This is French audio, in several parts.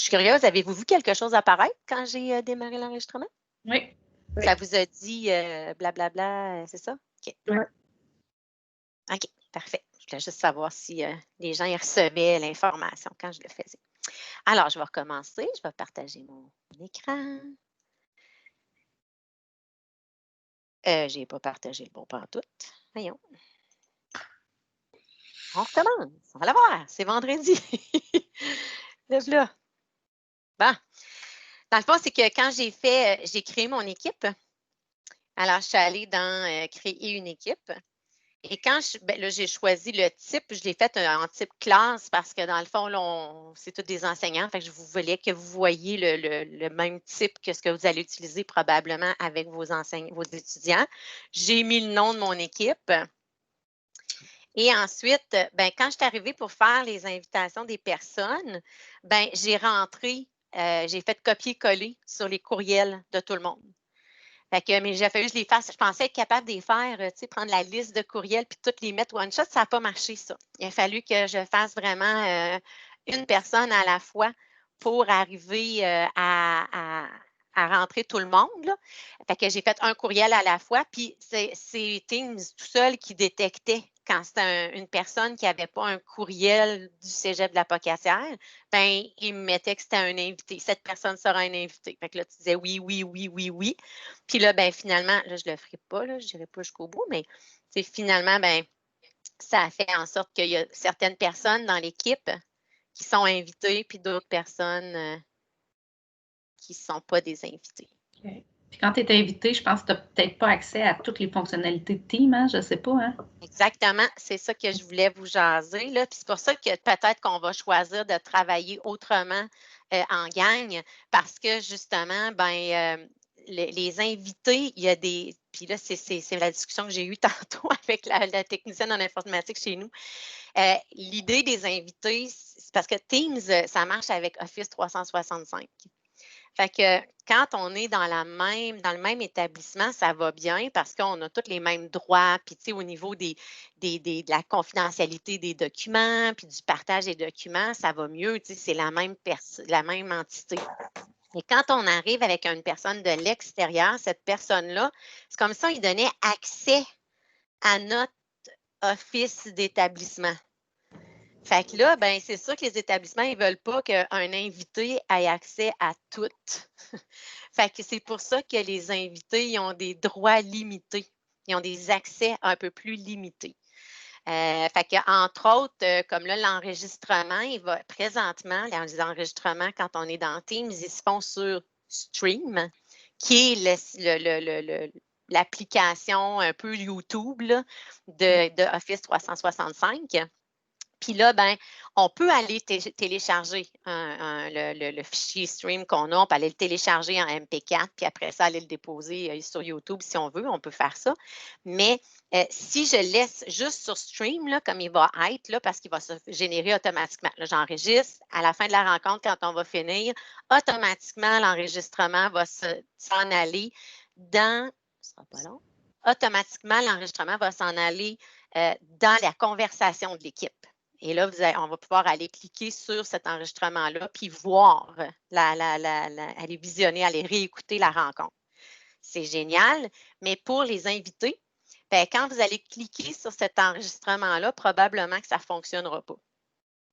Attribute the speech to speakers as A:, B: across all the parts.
A: Je suis curieuse, avez-vous vu quelque chose apparaître quand j'ai démarré l'enregistrement?
B: Oui.
A: Ça vous a dit blablabla, c'est ça? OK.
B: Oui.
A: OK, parfait. Je voulais juste savoir si les gens y recevaient l'information quand je le faisais. Alors, je vais recommencer. Je vais partager mon écran. Je n'ai pas partagé le bon pantoute. Voyons. On recommence. On va la voir. C'est vendredi. Lève-là. Bon. Dans le fond, c'est que quand j'ai créé mon équipe, alors je suis allée dans créer une équipe. Et quand là, j'ai choisi le type, je l'ai fait en type classe parce que dans le fond, là, c'est tous des enseignants. Fait que je voulais que vous voyiez le même type que ce que vous allez utiliser probablement avec vos étudiants. J'ai mis le nom de mon équipe. Et ensuite, ben, quand je suis arrivée pour faire les invitations des personnes, ben, j'ai j'ai fait copier-coller sur les courriels de tout le monde. Fait que, mais j'ai fallu que je les fasse. Je pensais être capable de les faire, tu sais, prendre la liste de courriels puis toutes les mettre one shot. Ça n'a pas marché, ça. Il a fallu que je fasse vraiment une personne à la fois pour arriver à rentrer tout le monde, là. Fait que j'ai fait un courriel à la fois, puis c'est Teams tout seul qui détectait quand c'était une personne qui n'avait pas un courriel du Cégep de la Pocatière, ben il me mettait que c'était un invité. Cette personne sera un invité. Fait que là, tu disais oui, oui, oui, oui, oui. Puis là, ben finalement, là, je ne le ferai pas, là, je n'irai pas jusqu'au bout, mais finalement, ben, ça a fait en sorte qu'il y a certaines personnes dans l'équipe qui sont invitées, puis d'autres personnes qui ne sont pas des invités.
B: Okay. Puis quand tu es invité, je pense que tu n'as peut-être pas accès à toutes les fonctionnalités de Team, hein? Je ne sais pas, hein?
A: Exactement, c'est ça que je voulais vous jaser, là. Puis c'est pour ça que peut-être qu'on va choisir de travailler autrement en gang, parce que justement, ben, les invités, il y a des. Puis là, c'est la discussion que j'ai eue tantôt avec la technicienne en informatique chez nous. L'idée des invités, c'est parce que Teams, ça marche avec Office 365. Fait que quand on est dans le même établissement, ça va bien parce qu'on a tous les mêmes droits. Puis, tu sais, au niveau de la confidentialité des documents, puis du partage des documents, ça va mieux. Tu sais, c'est la même entité. Et quand on arrive avec une personne de l'extérieur, cette personne-là, c'est comme ça, il donnait accès à notre office d'établissement. Fait que là, ben, c'est sûr que les établissements, ils ne veulent pas qu'un invité ait accès à tout. Fait que c'est pour ça que les invités, ils ont des droits limités. Ils ont des accès un peu plus limités. Fait que, entre autres, comme là, l'enregistrement, présentement, les enregistrements, quand on est dans Teams, ils se font sur Stream, qui est l'application un peu YouTube là, de Office 365. Puis là, ben, on peut aller télécharger le fichier stream qu'on a. On peut aller le télécharger en MP4, puis après ça, aller le déposer sur YouTube si on veut. On peut faire ça. Mais si je laisse juste sur stream, là, comme il va être, là, parce qu'il va se générer automatiquement. Là, j'enregistre. À la fin de la rencontre, quand on va finir, automatiquement, l'enregistrement va s'en aller dans. Ce sera pas long. Automatiquement, l'enregistrement va s'en aller dans la conversation de l'équipe. Et là, on va pouvoir aller cliquer sur cet enregistrement-là, puis voir, aller visionner, aller réécouter la rencontre. C'est génial, mais pour les invités, bien, quand vous allez cliquer sur cet enregistrement-là, probablement que ça ne fonctionnera pas.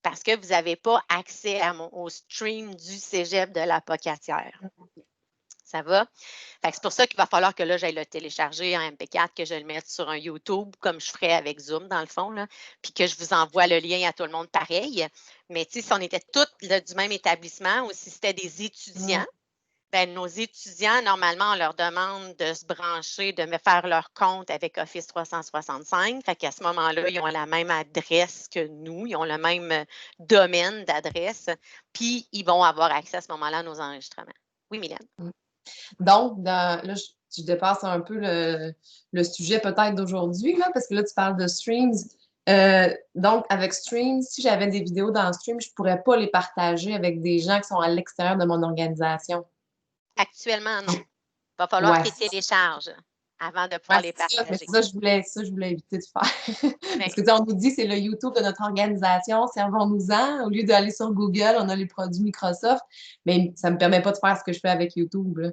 A: Parce que vous n'avez pas accès au stream du Cégep de la Pocatière. Ça va? C'est pour ça qu'il va falloir que là, j'aille le télécharger en MP4, que je le mette sur un YouTube, comme je ferais avec Zoom, dans le fond, là, puis que je vous envoie le lien à tout le monde pareil. Mais si on était tous du même établissement ou si c'était des étudiants, ben, nos étudiants, normalement, on leur demande de se brancher, de me faire leur compte avec Office 365. Fait qu'à ce moment-là, ils ont la même adresse que nous, ils ont le même domaine d'adresse, puis ils vont avoir accès à ce moment-là à nos enregistrements. Oui, Mylène?
C: Donc, là, tu dépasses un peu le sujet peut-être d'aujourd'hui, là, parce que là, tu parles de streams. Donc, avec Stream, si j'avais des vidéos dans Stream, je ne pourrais pas les partager avec des gens qui sont à l'extérieur de mon organisation.
A: Actuellement, non. Il va falloir qu'ils téléchargent. avant de pouvoir les
C: c'est ça, mais
A: partager.
C: c'est ça, je voulais éviter de faire.
A: Mais
C: Parce que, tu sais, on nous dit c'est le YouTube de notre organisation, servons-nous-en. Au lieu d'aller sur Google, on a les produits Microsoft, mais ça me permet pas de faire ce que je fais avec YouTube, là.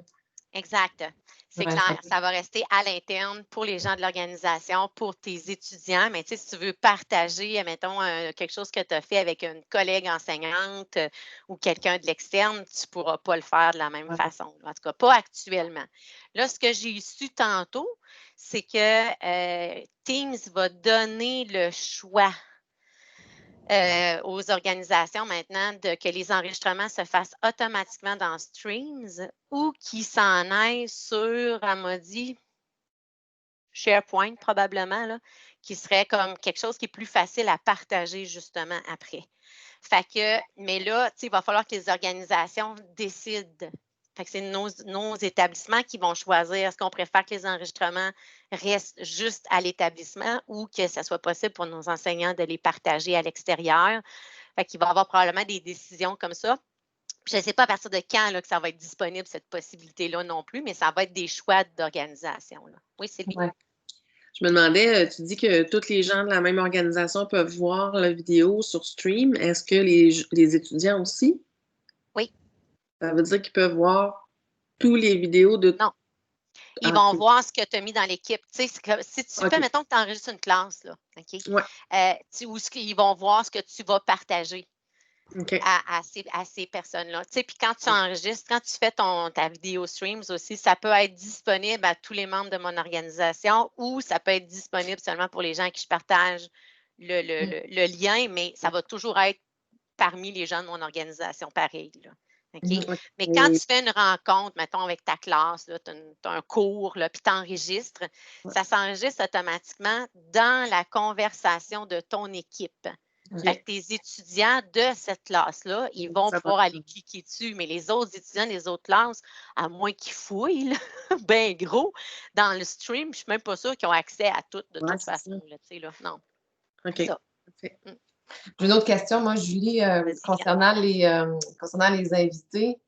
A: exact. C'est
C: Ouais,
A: clair. Ça va rester à l'interne pour les gens de l'organisation, pour tes étudiants. Mais tu sais, si tu veux partager, mettons, quelque chose que tu as fait avec une collègue enseignante ou quelqu'un de l'externe, tu ne pourras pas le faire de la même
C: ouais.
A: façon. En tout cas, pas actuellement. Là, ce que j'ai su tantôt, c'est que Teams va donner le choix aux organisations maintenant que les enregistrements se fassent automatiquement dans Streams ou qu'ils s'en aillent sur, elle m'a dit, SharePoint probablement, là, qui serait comme quelque chose qui est plus facile à partager justement après. Fait que, mais là, il va falloir que les organisations décident. Fait que c'est nos établissements qui vont choisir est-ce qu'on préfère que les enregistrements restent juste à l'établissement ou que ce soit possible pour nos enseignants de les partager à l'extérieur. Fait qu'il va y avoir probablement des décisions comme ça. Puis je ne sais pas à partir de quand là, que ça va être disponible, cette possibilité-là non plus, mais ça va être des choix d'organisation. Là. Oui, Sylvie?
C: Ouais.
D: Je me demandais, tu dis que tous les gens de la même organisation peuvent voir la vidéo sur stream. Est-ce que les étudiants aussi?
A: Oui.
D: Ça veut dire qu'ils peuvent voir tous les vidéos de...
A: Non. Ils
D: Ah,
A: vont
D: OK.
A: voir ce que tu as mis dans l'équipe. Tu sais, si tu fais,
D: OK.
A: mettons que tu enregistres une classe, là, OK?
D: Ouais.
A: Ils vont voir ce que tu vas partager
D: OK.
A: à ces personnes-là. Tu sais, puis quand tu enregistres, quand tu fais ta vidéo streams aussi, ça peut être disponible à tous les membres de mon organisation ou ça peut être disponible seulement pour les gens à qui je partage le lien, mais ça va toujours être parmi les gens de mon organisation, pareil. Là. OK?
D: OK.
A: Mais quand
D: Oui.
A: tu fais une rencontre, mettons, avec ta classe, tu as un cours, là, puis tu enregistres, ça s'enregistre automatiquement dans la conversation de ton équipe. Fait que tes étudiants de cette classe-là, ils vont
D: Ça va.
A: pouvoir aller cliquer dessus, mais les autres étudiants des autres classes, à moins qu'ils fouillent, bien gros, dans le stream, je ne suis même pas sûre qu'ils ont accès à tout de
D: Ouais,
A: toute
D: c'est
A: façon.
D: ça.
A: Là, là. Non,
D: OK.
A: c'est ça.
D: Parfait.
C: J'ai une autre question, moi, Julie,
A: Vas-y,
C: concernant les invités.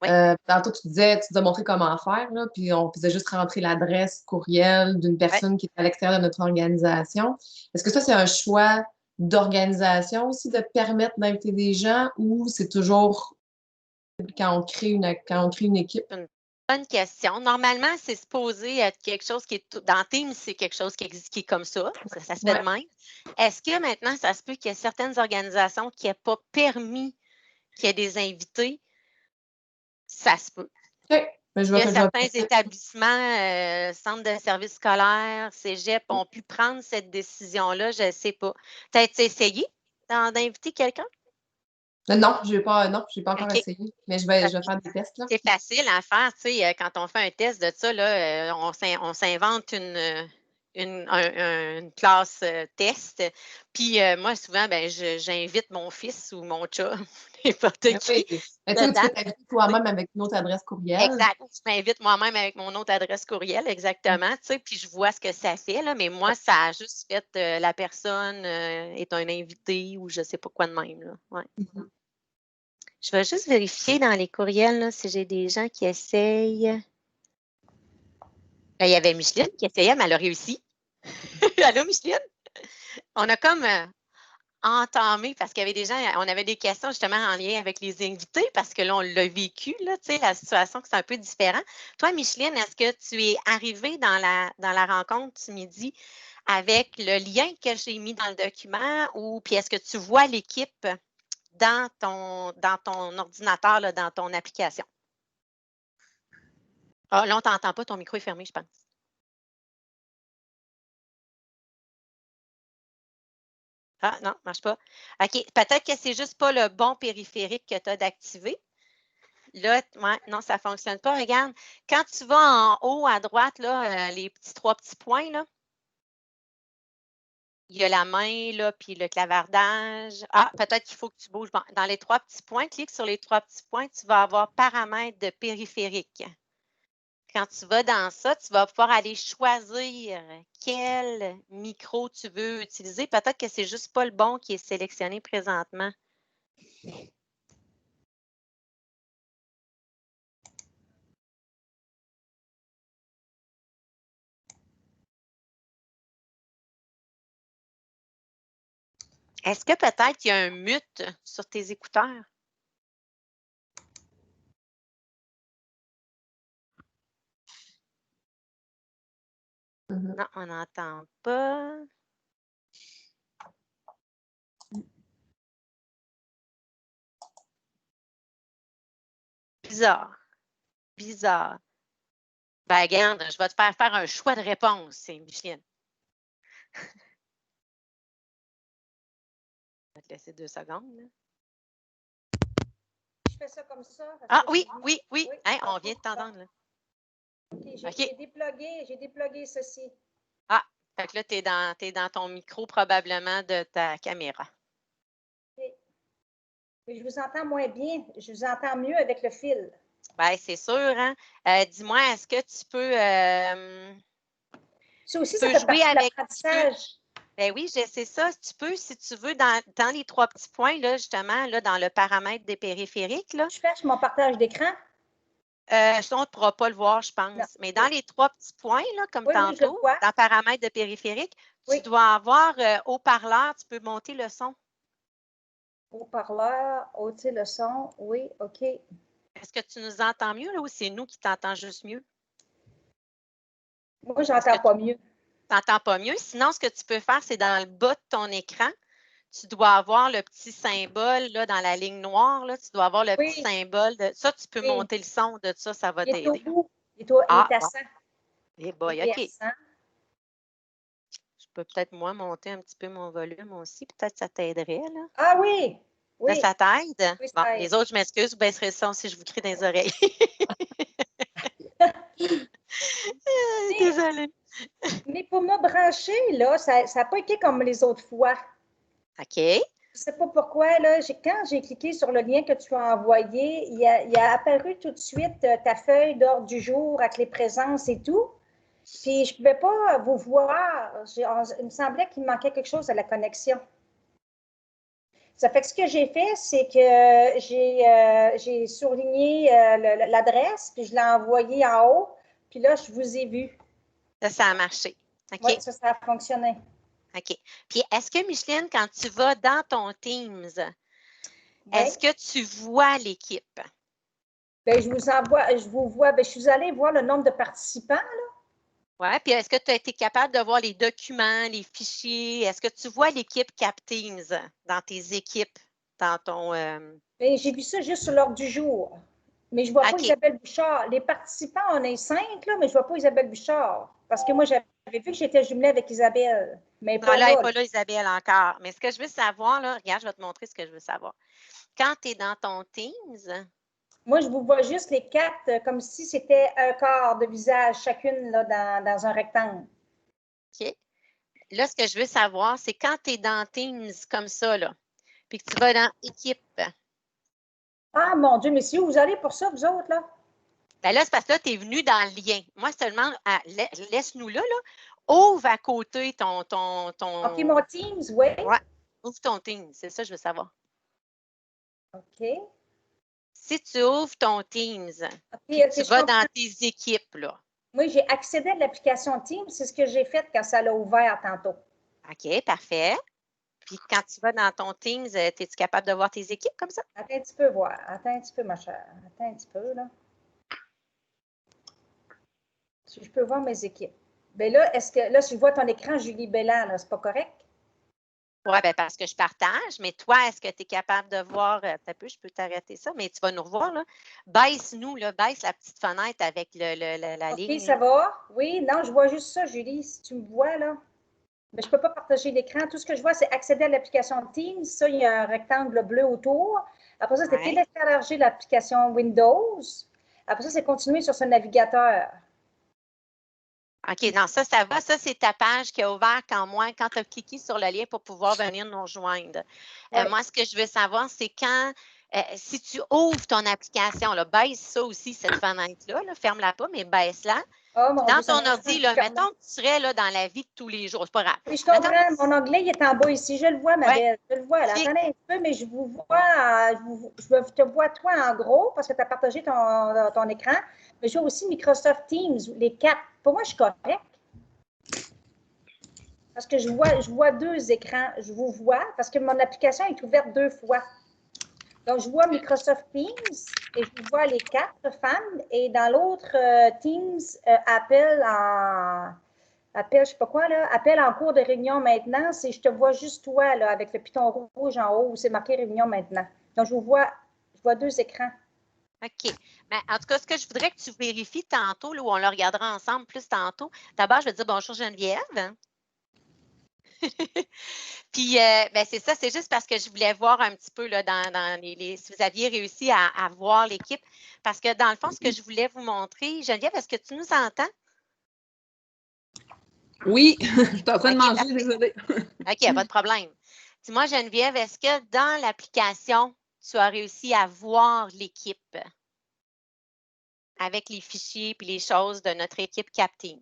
A: Oui.
C: Tantôt, tu nous as montré comment faire, là, puis on faisait juste rentrer l'adresse courriel d'une personne qui est à l'extérieur de notre organisation. Est-ce que ça, c'est un choix d'organisation aussi de permettre d'inviter des gens ou c'est toujours quand on crée une équipe?
A: C'est une bonne question. Normalement, c'est supposé être quelque chose qui est dans Teams, c'est quelque chose qui existe, qui est comme ça. Ça se fait de même. Est-ce que maintenant, ça se peut qu'il y ait certaines organisations qui n'aient pas permis qu'il y ait des invités? Ça se peut.
C: OK. Mais
A: Il y a certains établissements, centres de services scolaires, cégep, ont pu prendre cette décision-là, je ne sais pas. Peut-être essayé d'inviter quelqu'un?
C: Non, je n'ai pas encore
A: OK.
C: essayé, mais je vais faire des tests, là.
A: C'est facile à faire, tu sais, quand on fait un test de ça, là, on s'invente une classe test. Puis moi, souvent, ben, j'invite mon fils ou mon chat, n'importe qui,
C: Oui. Mais tu sais, tu
A: dedans.
C: peux t'inviter toi-même avec une autre adresse courriel.
A: Exact. Je m'invite moi-même avec mon autre adresse courriel, exactement, tu sais, puis je vois ce que ça fait, là, mais moi, ça a juste fait la personne est un invité ou je ne sais pas quoi de même, là. Ouais. Je vais juste vérifier dans les courriels là, si j'ai des gens qui essayent. Il y avait Micheline qui essayait, mais elle a réussi. Allô, Micheline? On a comme entamé parce qu'il y avait des gens, on avait des questions justement en lien avec les invités parce que là, on l'a vécu, là, tu sais, la situation, que c'est un peu différent. Toi, Micheline, est-ce que tu es arrivée dans la rencontre ce midi avec le lien que j'ai mis dans le document ou puis est-ce que tu vois l'équipe dans ton ordinateur, là, dans ton application? Ah, là, on ne t'entend pas, ton micro est fermé, je pense. Ah non, marche pas. OK, peut-être que c'est juste pas le bon périphérique que tu as d'activer. Là, ouais, non, ça ne fonctionne pas. Regarde, quand tu vas en haut à droite, là, les trois petits points, là, il y a la main, là, puis le clavardage. Ah, peut-être qu'il faut que tu bouges. Bon, dans les trois petits points, clique sur les trois petits points, tu vas avoir paramètres de périphérique. Quand tu vas dans ça, tu vas pouvoir aller choisir quel micro tu veux utiliser. Peut-être que c'est juste pas le bon qui est sélectionné présentement. Est-ce que peut-être qu'il y a un mute sur tes écouteurs? Non, on n'entend pas. Bizarre. Bizarre. Ben, regarde, je vais te faire un choix de réponse, Micheline. Je vais te laisser 2 secondes. Là.
E: Je fais ça comme ça.
A: Ah oui. Hein, on vient de t'entendre. Là.
E: OK, j'ai déplugué ceci.
A: Ah, fait que là, tu es dans ton micro probablement de ta caméra.
E: Okay. Mais je vous entends moins bien. Je vous entends mieux avec le fil.
A: Bien, c'est sûr, hein? Dis-moi, est-ce que tu peux,
E: Ça aussi, ça fait
A: jouer
E: partie de
A: avec
E: l'apprentissage.
A: Ben oui, c'est ça. Tu peux, si tu veux, dans les 3 petits points, là, justement, là, dans le paramètre des périphériques, là.
E: Je cherche mon partage d'écran.
A: Ça, on ne pourra pas le voir, je pense.
E: Non.
A: Mais dans les 3 petits points, là, comme
E: Oui,
A: tantôt,
E: je le vois.
A: dans paramètre de périphérique,
E: Oui.
A: tu dois avoir haut-parleur, tu peux monter le son.
E: Haut-parleur, ôter le son. Oui, OK.
A: Est-ce que tu nous entends mieux, là, ou c'est nous qui t'entendons juste mieux?
E: Moi, j'entends pas mieux.
A: Tu n'entends pas mieux. Sinon, ce que tu peux faire, c'est dans le bas de ton écran, tu dois avoir le petit symbole là, dans la ligne noire. Là, tu dois avoir le petit symbole. Ça, tu peux monter le son de ça, ça va t'aider.
E: Il est au bout. Il est à 100.
A: Eh boy,
E: il est
A: OK.
E: à 100.
A: Je peux peut-être, moi, monter un petit peu mon volume aussi. Peut-être que ça t'aiderait. Là.
E: Ah oui! Oui.
A: Ça t'aide?
E: Oui,
A: Bon,
E: ça aide.
A: les autres, je m'excuse, vous baisserez le son si je vous crie dans les oreilles. Désolée.
E: Mais pour me brancher, là, ça n'a pas été comme les autres fois.
A: OK.
E: Je ne sais pas pourquoi, là, quand j'ai cliqué sur le lien que tu as envoyé, il a apparu tout de suite ta feuille d'ordre du jour avec les présences et tout. Puis je ne pouvais pas vous voir. Il me semblait qu'il manquait quelque chose à la connexion. Ça fait que ce que j'ai fait, c'est que j'ai surligné l'adresse, puis je l'ai envoyé en haut, puis là, je vous ai vu.
A: Ça a marché. OK.
E: Oui, ça a fonctionné.
A: OK. Puis, est-ce que, Micheline, quand tu vas dans ton Teams, est-ce que tu vois l'équipe?
E: Bien, je vous vois, bien, je suis allée voir le nombre de participants, là.
A: Oui, puis est-ce que tu as été capable de voir les documents, les fichiers? Est-ce que tu vois l'équipe CapTeams dans tes équipes, dans ton…
E: Bien, j'ai vu ça juste sur l'ordre du jour. Mais je ne vois pas Isabelle Bouchard. Les participants, on est 5, là, mais je ne vois pas Isabelle Bouchard. Parce que moi, j'avais vu que j'étais jumelée avec Isabelle. Mais
A: non, là, elle n'est pas là, Isabelle, encore. Mais ce que je veux savoir, là, regarde, je vais te montrer ce que je veux savoir. Quand tu es dans ton Teams…
E: Moi, je vous vois juste les 4 comme si c'était un quart de visage chacune là, dans un rectangle.
A: OK. Là, ce que je veux savoir, c'est quand tu es dans Teams comme ça, là, puis que tu vas dans Équipe.
E: Ah, mon Dieu, mais si vous allez pour ça, vous autres, là?
A: Bien là, c'est parce que là, tu es venu dans le lien. Moi, seulement, laisse-nous là. Ouvre à côté ton…
E: OK, mon Teams, oui.
A: Ouais, ouvre ton Teams. C'est ça que je veux savoir.
E: OK.
A: Si tu ouvres ton Teams,
E: puis
A: tu vas dans tes équipes, là.
E: Moi, j'ai accédé à l'application Teams. C'est ce que j'ai fait quand ça l'a ouvert tantôt.
A: OK, parfait. Puis quand tu vas dans ton Teams, es-tu capable de voir tes équipes comme ça?
E: Attends un petit peu, voir. Attends un petit peu, ma chère. Attends un petit peu, là. Si je peux voir mes équipes. Bien là, si je vois ton écran, Julie Belland, là, c'est pas correct?
A: Oui, bien parce que je partage, mais toi, est-ce que tu es capable de voir, un peu, je peux t'arrêter ça, mais tu vas nous revoir, là. Baisse-nous, là, baisse la petite fenêtre avec la ligne.
E: OK, ça va? Oui, non, je vois juste ça, Julie, si tu me vois, là. Mais je ne peux pas partager l'écran. Tout ce que je vois, c'est accéder à l'application Teams. Ça, il y a un rectangle bleu autour. Après ça, c'est télécharger l'application Windows. Après ça, c'est continuer sur ce navigateur.
A: OK, non, ça va. Ça, c'est ta page qui a ouvert quand tu as cliqué sur le lien pour pouvoir venir nous rejoindre. Moi, ce que je veux savoir, c'est quand, si tu ouvres ton application, là, baisse ça aussi, cette fenêtre-là, ferme-la pas, mais baisse-la.
E: Oh,
A: dans ton ordi, là, mettons que tu serais là, dans la vie de tous les jours, c'est pas grave.
E: Oui, je comprends. Mon anglais, il est en bas ici. Je le vois, ma belle. Je le vois. Là. Attendez un peu, mais je vous vois, je te vois toi en gros parce que tu as partagé ton écran. Mais je vois aussi Microsoft Teams, les 4. Pour moi, je suis correct. Parce que je vois 2 écrans. Je vous vois parce que mon application est ouverte 2 fois. Donc, je vois Microsoft Teams et je vois les 4 femmes. Et dans l'autre Teams, appel, je ne sais pas quoi, là, appel en cours de réunion maintenant. Je te vois juste toi, là, avec le piton rouge en haut où c'est marqué réunion maintenant. Donc, je vois 2 écrans.
A: OK. Mais en tout cas, ce que je voudrais que tu vérifies tantôt, là, où on le regardera ensemble plus tantôt. D'abord, je vais te dire bonjour Geneviève. Puis, ben, c'est ça, c'est juste parce que je voulais voir un petit peu là, si vous aviez réussi à voir l'équipe. Parce que dans le fond, ce que je voulais vous montrer, Geneviève, est-ce que tu nous entends?
D: Oui, je suis en train de manger,
A: parfait.
D: désolée.
A: OK, pas de problème. Dis-moi, Geneviève, est-ce que dans l'application, tu as réussi à voir l'équipe avec les fichiers et les choses de notre équipe CapTeams?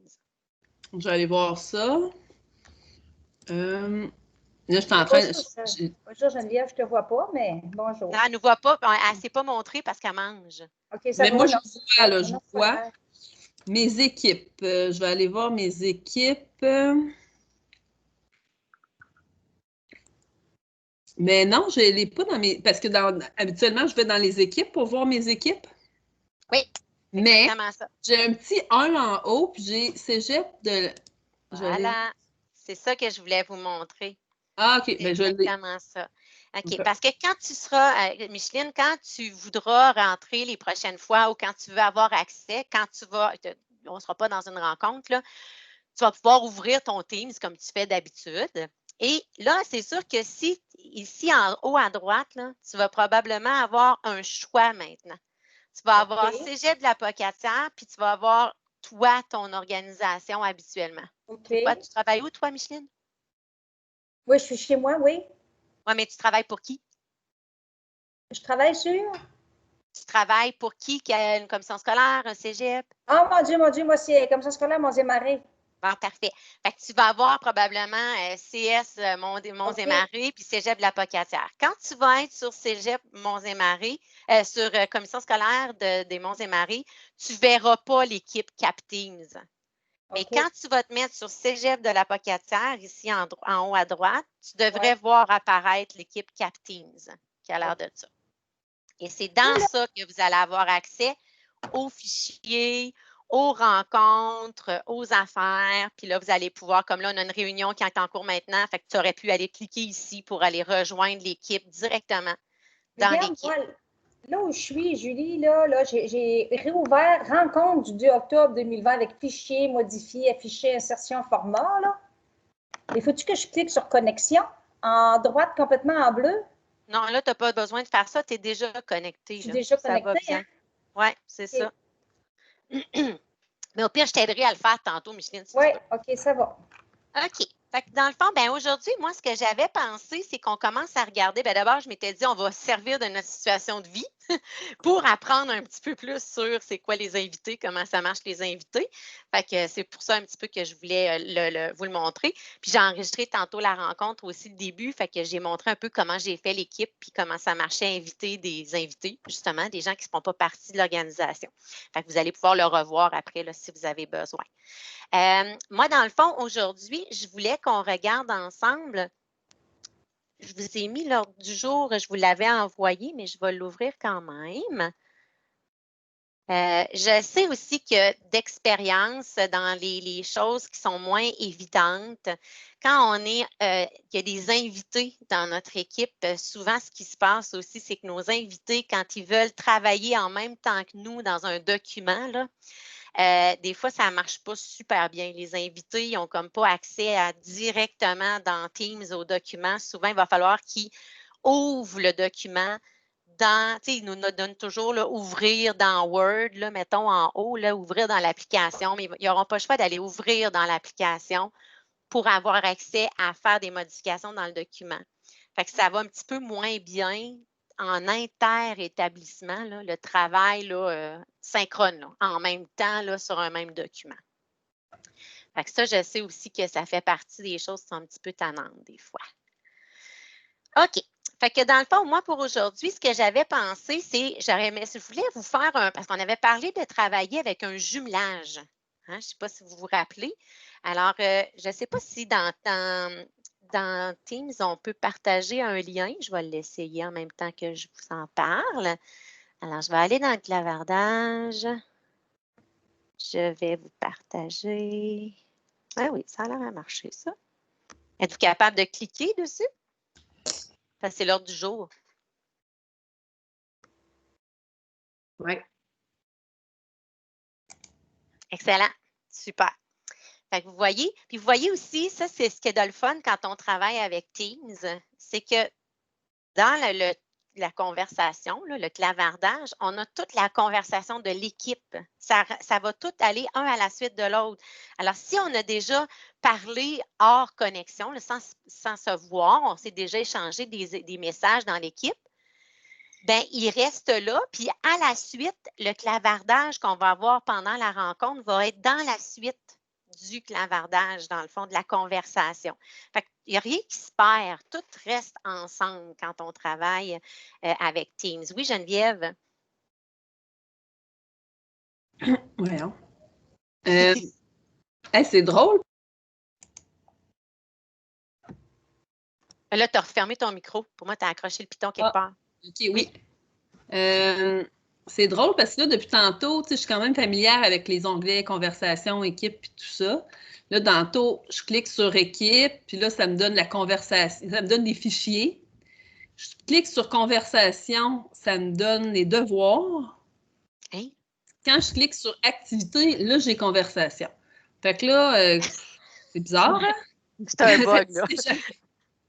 D: Je vais aller voir ça. Là, je suis en train.
E: Bonjour Geneviève, je ne te vois pas, mais bonjour.
A: Non, elle ne nous voit pas, elle ne s'est pas montrée parce qu'elle mange.
E: OK, ça
D: Mais
E: va,
D: moi,
E: non,
D: je vois mes équipes. Je vais aller voir mes équipes. Mais non, je ne l'ai pas dans mes. Parce que habituellement, je vais dans les équipes pour voir mes équipes.
A: Oui.
D: Mais
A: ça.
D: j'ai un petit 1 en haut, puis j'ai cégep de.
A: Voilà. C'est ça que je voulais vous montrer.
D: Ah, OK. Ben, je l'ai.
A: Exactement ça. OK. Parce que quand tu seras, Micheline, quand tu voudras rentrer les prochaines fois ou quand tu veux avoir accès, on ne sera pas dans une rencontre, là, tu vas pouvoir ouvrir ton Teams comme tu fais d'habitude. Et là, c'est sûr que si, ici en haut à droite, là, tu vas probablement avoir un choix maintenant. Tu vas avoir Cégep de la Pocatière, puis tu vas avoir, toi, ton organisation habituellement.
E: OK.
A: Quoi, tu travailles où, toi, Micheline?
E: Oui, je suis chez moi, oui.
A: Oui, mais tu travailles pour qui?
E: Je travaille sur?
A: Tu travailles pour qui a une commission scolaire, un cégep?
E: Oh mon Dieu, moi, c'est comme ça scolaire, mon Marais.
A: Bon, parfait. Fait que tu vas avoir probablement CS Monts-et-Marais puis Cégep de la Pocatière. Quand tu vas être sur Cégep Monts-et-Marais, sur commission scolaire des Monts-et-Marais, tu ne verras pas l'équipe CapTeams. Mais quand tu vas te mettre sur Cégep de la Pocatière, ici en haut à droite, tu devrais voir apparaître l'équipe CapTeams qui a l'air de ça. Et c'est dans ça que vous allez avoir accès aux fichiers, aux rencontres, aux affaires. Puis là, vous allez pouvoir, comme là, on a une réunion qui est en cours maintenant, fait que tu aurais pu aller cliquer ici pour aller rejoindre l'équipe directement dans l'équipe.
E: Là où je suis, Julie, là j'ai réouvert rencontre du 2 octobre 2020 avec fichier, modifié, affiché, insertion, format. Là. Il faut-tu que je clique sur connexion en droite complètement en bleu?
A: Non, là, tu n'as pas besoin de faire ça. Tu es déjà connecté.
E: Je suis déjà connectée.
A: Hein? Oui, c'est ça. Mais au pire, je t'aiderai à le faire tantôt, Micheline. Si
E: oui, OK, ça va.
A: OK. Fait que dans le fond, ben aujourd'hui, moi, ce que j'avais pensé, c'est qu'on commence à regarder. Ben d'abord, je m'étais dit, on va servir de notre situation de vie pour apprendre un petit peu plus sur c'est quoi les invités, comment ça marche les invités. Fait que c'est pour ça un petit peu que je voulais vous le montrer. Puis j'ai enregistré tantôt la rencontre aussi le début. Fait que j'ai montré un peu comment j'ai fait l'équipe puis comment ça marchait inviter des invités, justement, des gens qui ne font pas partie de l'organisation. Fait que vous allez pouvoir le revoir après là, si vous avez besoin. Moi, dans le fond, aujourd'hui, je voulais qu'on regarde ensemble. Je vous ai mis l'ordre du jour, je vous l'avais envoyé, mais je vais l'ouvrir quand même. Je sais aussi que d'expérience, dans les choses qui sont moins évidentes, quand il y a des invités dans notre équipe, souvent ce qui se passe aussi, c'est que nos invités, quand ils veulent travailler en même temps que nous dans un document, là, des fois, ça ne marche pas super bien. Les invités, ils n'ont comme pas accès directement dans Teams au document. Souvent, il va falloir qu'ils ouvrent le document ils nous donnent toujours là, ouvrir dans Word, là, mettons en haut, là, ouvrir dans l'application, mais ils n'auront pas le choix d'aller ouvrir dans l'application pour avoir accès à faire des modifications dans le document. Fait que ça va un petit peu moins bien en inter-établissement, là, le travail là, synchrone, là, en même temps là, sur un même document. Fait que ça, je sais aussi que ça fait partie des choses qui sont un petit peu tannantes des fois. OK. Fait que dans le fond, moi, pour aujourd'hui, ce que j'avais pensé, c'est, je voulais vous faire parce qu'on avait parlé de travailler avec un jumelage. Hein, je ne sais pas si vous vous rappelez. Alors, je ne sais pas si dans Teams, on peut partager un lien. Je vais l'essayer en même temps que je vous en parle. Alors, je vais aller dans le clavardage. Je vais vous partager. Ah oui, ça a l'air à marcher, ça. Êtes-vous capable de cliquer dessus? Ça, c'est l'ordre du jour.
D: Oui.
A: Excellent. Super. Fait que vous voyez, puis vous voyez aussi, ça, c'est ce qui est de le fun quand on travaille avec Teams, c'est que dans la conversation, là, le clavardage, on a toute la conversation de l'équipe. Ça va tout aller un à la suite de l'autre. Alors, si on a déjà parlé hors connexion, là, sans se voir, on s'est déjà échangé des messages dans l'équipe, bien, il reste là, puis à la suite, le clavardage qu'on va avoir pendant la rencontre va être dans la suite du clavardage, dans le fond, de la conversation. Fait qu'il n'y a rien qui se perd. Tout reste ensemble quand on travaille avec Teams. Oui, Geneviève?
F: Voyons. C'est drôle.
A: Là, tu as refermé ton micro. Pour moi, tu as accroché le piton quelque part.
F: OK, oui. C'est drôle parce que là, depuis tantôt, je suis quand même familière avec les onglets conversation, équipe et tout ça. Là, tantôt, je clique sur équipe, puis là, ça me donne la conversation, ça me donne des fichiers. Je clique sur conversation, ça me donne les devoirs.
A: Hein?
F: Quand je clique sur activité, là, j'ai conversation. Fait que là, c'est bizarre, hein?
A: C'est un bug, là.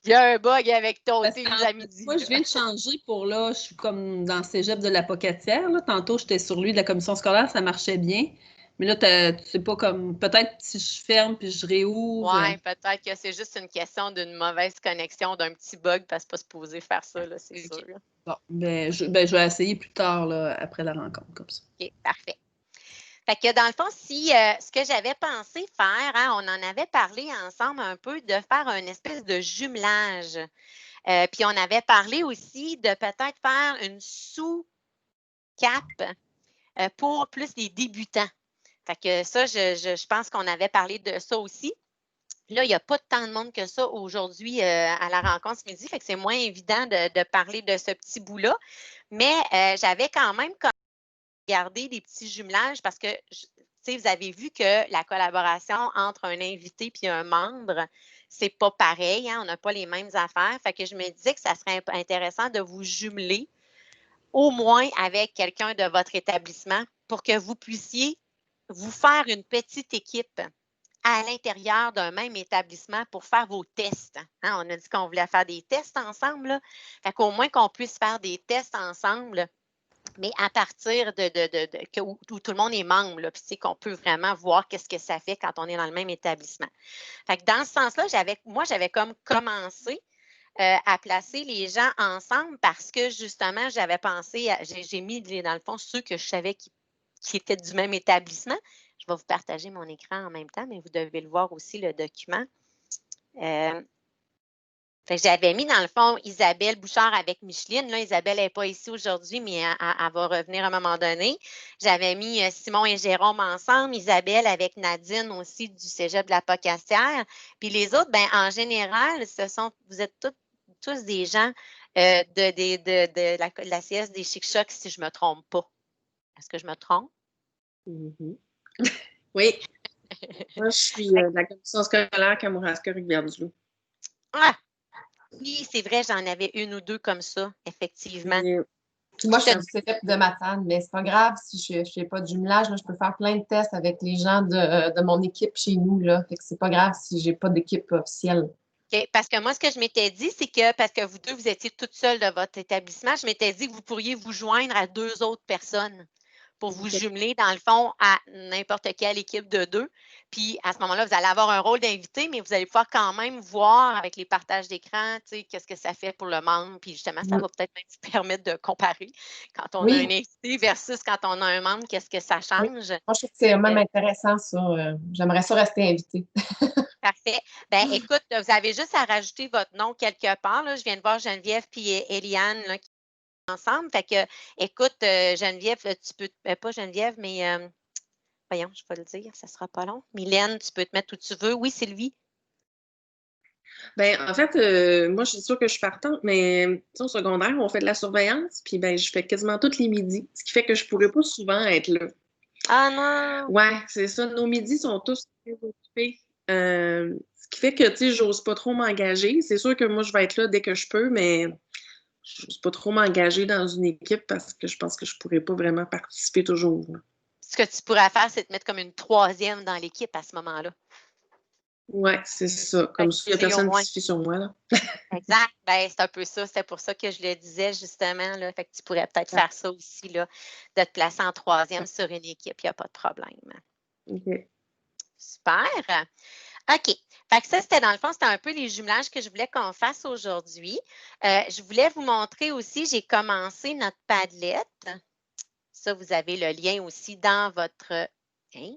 A: Il y a un bug avec ton
F: Parce
A: Teams à midi.
F: moi, je viens de changer pour là, je suis comme dans le cégep de la Pocatière. Là. Tantôt, j'étais sur lui de la commission scolaire, ça marchait bien. Mais là, tu sais pas comme. Peut-être si je ferme puis je réouvre.
A: Oui, peut-être que c'est juste une question d'une mauvaise connexion, d'un petit bug, parce que c'est pas supposé faire ça, là, c'est sûr.
F: Bon, je vais essayer plus tard, là, après la rencontre, comme ça.
A: OK, parfait. Fait que dans le fond, si ce que j'avais pensé faire, hein, on en avait parlé ensemble un peu de faire une espèce de jumelage. Puis on avait parlé aussi de peut-être faire une sous-cap pour plus les débutants. Fait que ça, je pense qu'on avait parlé de ça aussi. Là, il n'y a pas tant de monde que ça aujourd'hui à la rencontre ce midi, fait que c'est moins évident de parler de ce petit bout-là. Mais j'avais quand même regarder des petits jumelages parce que, vous avez vu que la collaboration entre un invité et un membre, c'est pas pareil, hein, on n'a pas les mêmes affaires. Fait que je me disais que ça serait intéressant de vous jumeler au moins avec quelqu'un de votre établissement pour que vous puissiez vous faire une petite équipe à l'intérieur d'un même établissement pour faire vos tests. Hein, on a dit qu'on voulait faire des tests ensemble. Là. Fait qu'au moins qu'on puisse faire des tests ensemble, mais à partir où tout le monde est membre, là, puis qu'on peut vraiment voir qu'est-ce que ça fait quand on est dans le même établissement. Fait que dans ce sens-là, j'avais comme commencé à placer les gens ensemble parce que justement, j'avais pensé, j'ai mis dans le fond ceux que je savais qui étaient du même établissement. Je vais vous partager mon écran en même temps, mais vous devez le voir aussi, le document. J'avais mis dans le fond Isabelle Bouchard avec Micheline. Là, Isabelle n'est pas ici aujourd'hui, mais elle va revenir à un moment donné. J'avais mis Simon et Jérôme ensemble, Isabelle avec Nadine aussi du Cégep de la Pocatière. Puis les autres, ben, en général, vous êtes tous des gens de la CS des Chic-Chocs, si je ne me trompe pas. Est-ce que je me trompe?
D: Mm-hmm. Oui. Moi, je suis de la commission scolaire Kamouraska-Rivière-du-Loup.
A: Ah! Oui, c'est vrai, j'en avais une ou deux comme ça, effectivement.
C: Puis moi, je suis du cégep de Matane, mais c'est pas grave si je ne fais pas de jumelage. Là, je peux faire plein de tests avec les gens de mon équipe chez nous. Là. Fait que c'est pas grave si j'ai pas d'équipe officielle.
A: Okay, parce que moi, ce que je m'étais dit, c'est que parce que vous deux, vous étiez toutes seules de votre établissement, je m'étais dit que vous pourriez vous joindre à 2 autres personnes pour vous jumeler, dans le fond, à n'importe quelle équipe de 2. Puis, à ce moment-là, vous allez avoir un rôle d'invité, mais vous allez pouvoir quand même voir avec les partages d'écran, qu'est-ce que ça fait pour le membre. Puis, justement, ça va peut-être même vous permettre de comparer quand on a un invité versus quand on a un membre, qu'est-ce que ça change.
C: Oui. Moi, je trouve que c'est même intéressant, ça. J'aimerais ça rester invité.
A: Parfait. Bien, écoute, vous avez juste à rajouter votre nom quelque part. Là. Je viens de voir Geneviève et Eliane là, qui sont ensemble. Fait que, écoute, Geneviève, tu peux, pas Geneviève, mais voyons, je vais le dire, ça sera pas long. Mylène, tu peux te mettre où tu veux. Oui, Sylvie?
D: Ben, en fait, moi, je suis sûre que je suis partante, mais tu sais, au secondaire, on fait de la surveillance, puis ben, je fais quasiment tous les midis, ce qui fait que je pourrais pas souvent être là.
A: Ah non!
D: Ouais, c'est ça. Nos midis sont tous très occupés. Ce qui fait que, tu sais, j'ose pas trop m'engager. C'est sûr que moi, je vais être là dès que je peux, mais j'ose pas trop m'engager dans une équipe parce que je pense que je pourrais pas vraiment participer toujours, là.
A: Ce que tu pourrais faire, c'est te mettre comme une troisième dans l'équipe à ce moment-là.
D: Ouais, c'est ça.
A: Fait
D: Comme
A: que
D: ça, il n'y a
A: tu sais, au
D: personne qui
A: moins.
D: se fie sur moi, là.
A: Exact. Ben, c'est un peu ça. C'était pour ça que je le disais, justement, là. Fait que tu pourrais peut-être faire ça aussi, là, de te placer en troisième sur une équipe. Il n'y a pas de problème.
D: OK.
A: Super. OK. Fait que ça, c'était dans le fond, c'était un peu les jumelages que je voulais qu'on fasse aujourd'hui. Je voulais vous montrer aussi, j'ai commencé notre Padlet. Ça, vous avez le lien aussi dans votre. Hein?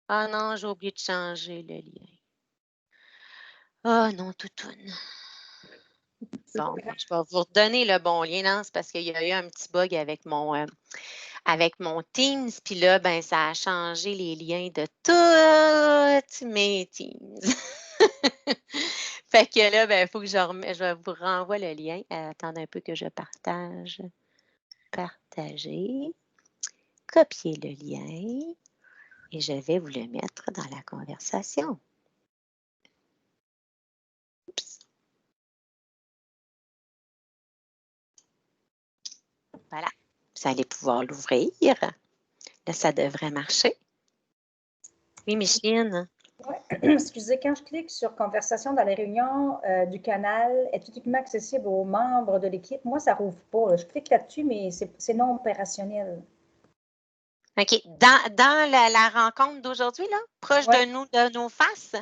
A: Ah non, j'ai oublié de changer le lien. Ah non, toutoune. Bon, ben, je vais vous redonner le bon lien, non, c'est parce qu'il y a eu un petit bug avec mon Teams, puis là, ben, ça a changé les liens de tous mes Teams. Fait que là, ben, il faut que je vous renvoie le lien. Attendez un peu que je partage. Partager. Copier le lien. Et je vais vous le mettre dans la conversation. Oups. Voilà. Vous allez pouvoir l'ouvrir. Là, ça devrait marcher. Oui, Micheline.
E: Ouais. Excusez, quand je clique sur conversation dans les réunions du canal, est uniquement accessible aux membres de l'équipe. Moi, ça ne rouvre pas, là. Je clique là-dessus, mais c'est non opérationnel.
A: OK. Dans la rencontre d'aujourd'hui, là, proche
E: Ouais.
A: de nous, de nos faces,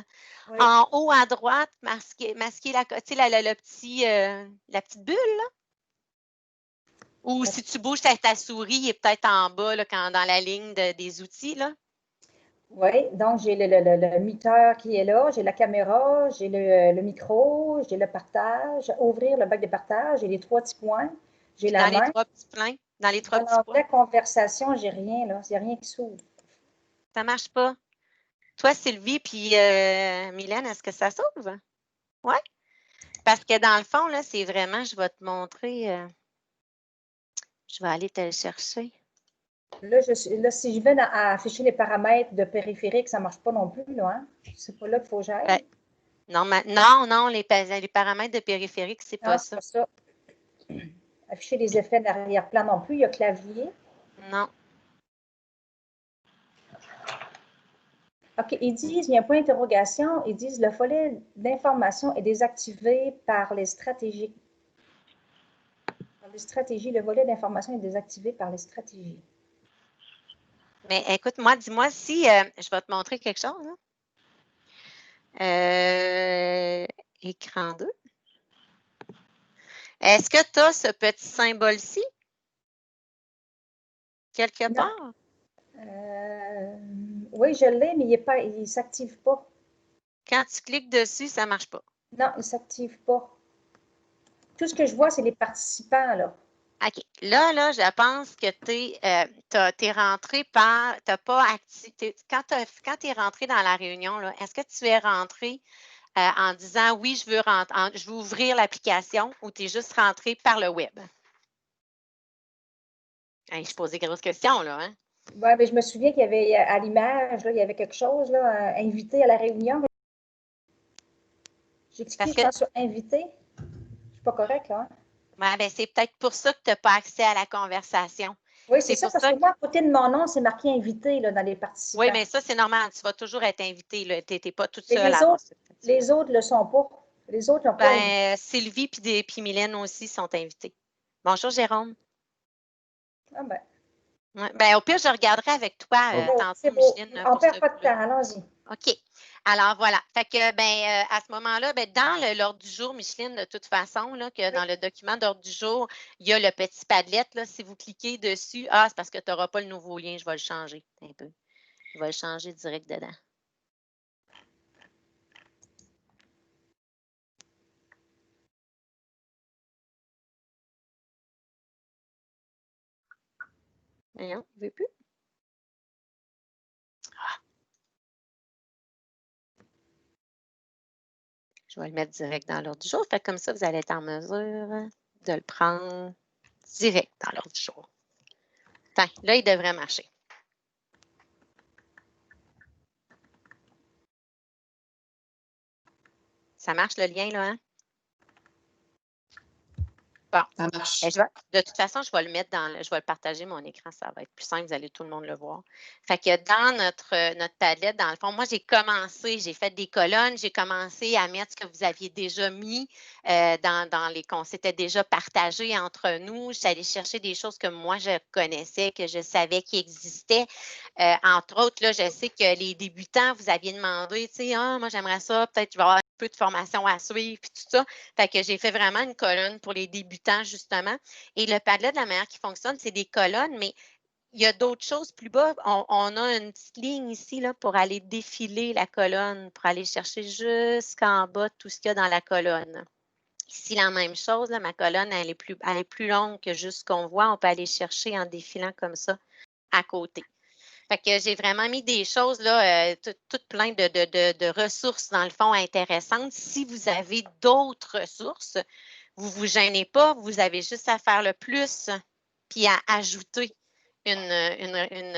E: Oui.
A: en haut à droite, masqué la, tu sais, la petite bulle, là. Ou si tu bouges ta souris, il est peut-être en bas, là, dans la ligne des outils, là.
E: Oui, donc j'ai le miteur qui est là, j'ai la caméra, j'ai le micro, j'ai le partage, ouvrir le bac de partage, j'ai les trois petits points, j'ai
A: Puis
E: la
A: dans les
E: main.
A: trois petits points, dans les trois
E: Dans
A: petits points,
E: l'onglet conversation, j'ai rien là, il n'y a rien qui s'ouvre.
A: ça ne marche pas. Toi, Sylvie, puis Mylène, est-ce que ça s'ouvre? Oui? Parce que dans le fond, là, c'est vraiment, je vais te montrer, je vais aller te le chercher.
E: Là, si je vais à afficher les paramètres de périphérique, ça ne marche pas non plus, là, hein? C'est pas là qu'il faut que j'aille.
A: Non, les paramètres de périphérique, c'est pas
E: Non, c'est
A: ça.
E: pas ça. Afficher les effets d'arrière-plan non plus, il y a clavier.
A: Non.
E: OK, ils disent, il y a un point d'interrogation, ils disent le volet d'information est désactivé par les stratégies. Par les stratégies, le volet d'information est désactivé par les stratégies.
A: Mais écoute, dis-moi si je vais te montrer quelque chose. Écran 2. Est-ce que tu as ce petit symbole-ci? Quelque
E: Non.
A: part?
E: Oui, je l'ai, mais il ne s'active pas.
A: Quand tu cliques dessus, ça ne marche pas.
E: Non, il ne s'active pas. Tout ce que je vois, c'est les participants, là.
A: OK. Là, je pense que tu es rentré par. T'as pas activé. Quand tu es rentré dans la réunion, là, est-ce que tu es rentré en disant oui, je veux ouvrir l'application ou tu es juste rentré par le web? Hey, je pose des grosses questions, là, hein?
E: Ouais, mais je me souviens qu'il y avait à l'image, là, il y avait quelque chose, là, invité à la réunion. J'ai cliqué, je pense, sur invité. Je ne suis pas correcte, là. Hein?
A: Ouais, ben, c'est peut-être pour ça que tu n'as pas accès à la conversation.
E: Oui, c'est ça,
A: pour
E: parce que moi, à côté de mon nom, c'est marqué invité là, dans les participants.
A: Oui, mais ça, c'est normal. Tu vas toujours être invité. Tu n'es pas toute
E: Mais
A: seule à avoir cette
E: les autres ne le sont pas. Les autres n'ont pas invité.
A: Ben, Sylvie puis Mylène aussi sont invités. Bonjour, Jérôme.
E: Ah ben.
A: Ouais, ben, au pire, je regarderai avec toi tantôt,
E: C'est beau.
A: Micheline,
E: On ne
A: pour
E: perd
A: ce
E: pas de
A: bout-là.
E: temps, allons-y.
A: OK. Alors, voilà. Fait que, ben, à ce moment-là, ben, dans l'ordre du jour, Micheline, de toute façon, là, que dans le document d'ordre du jour, il y a le petit Padlet. Là, si vous cliquez dessus, c'est parce que tu n'auras pas le nouveau lien. Je vais le changer un peu. Je vais le changer direct dedans. Voyons, il ne veut plus. Je vais le mettre direct dans l'ordre du jour. Fait que comme ça, vous allez être en mesure de le prendre direct dans l'ordre du jour. Tiens, là, il devrait marcher. Ça marche le lien, là, hein? Bon.
C: Ça marche.
A: De toute façon, je vais le mettre je vais le partager mon écran, ça va être plus simple, vous allez tout le monde le voir. Fait que dans notre Padlet, dans le fond, moi, j'ai fait des colonnes, j'ai commencé à mettre ce que vous aviez déjà mis qu'on s'était déjà partagé entre nous. J'allais allée chercher des choses que moi, je connaissais, que je savais qui existaient. Entre autres, là, je sais que les débutants, vous aviez demandé, tu sais, moi, j'aimerais ça, peut-être je vais avoir un peu de formation à suivre, puis tout ça. Fait que j'ai fait vraiment une colonne pour les débutants, justement. Et le Padlet, de la manière qui fonctionne, c'est des colonnes, mais il y a d'autres choses plus bas. On a une petite ligne ici là, pour aller défiler la colonne, pour aller chercher jusqu'en bas tout ce qu'il y a dans la colonne. Ici, la même chose, là, ma colonne, elle est plus longue que juste ce qu'on voit. On peut aller chercher en défilant comme ça à côté. Fait que j'ai vraiment mis des choses, là, toutes plein de ressources, dans le fond, intéressantes. Si vous avez d'autres ressources, vous ne vous gênez pas, vous avez juste à faire le plus, puis à ajouter une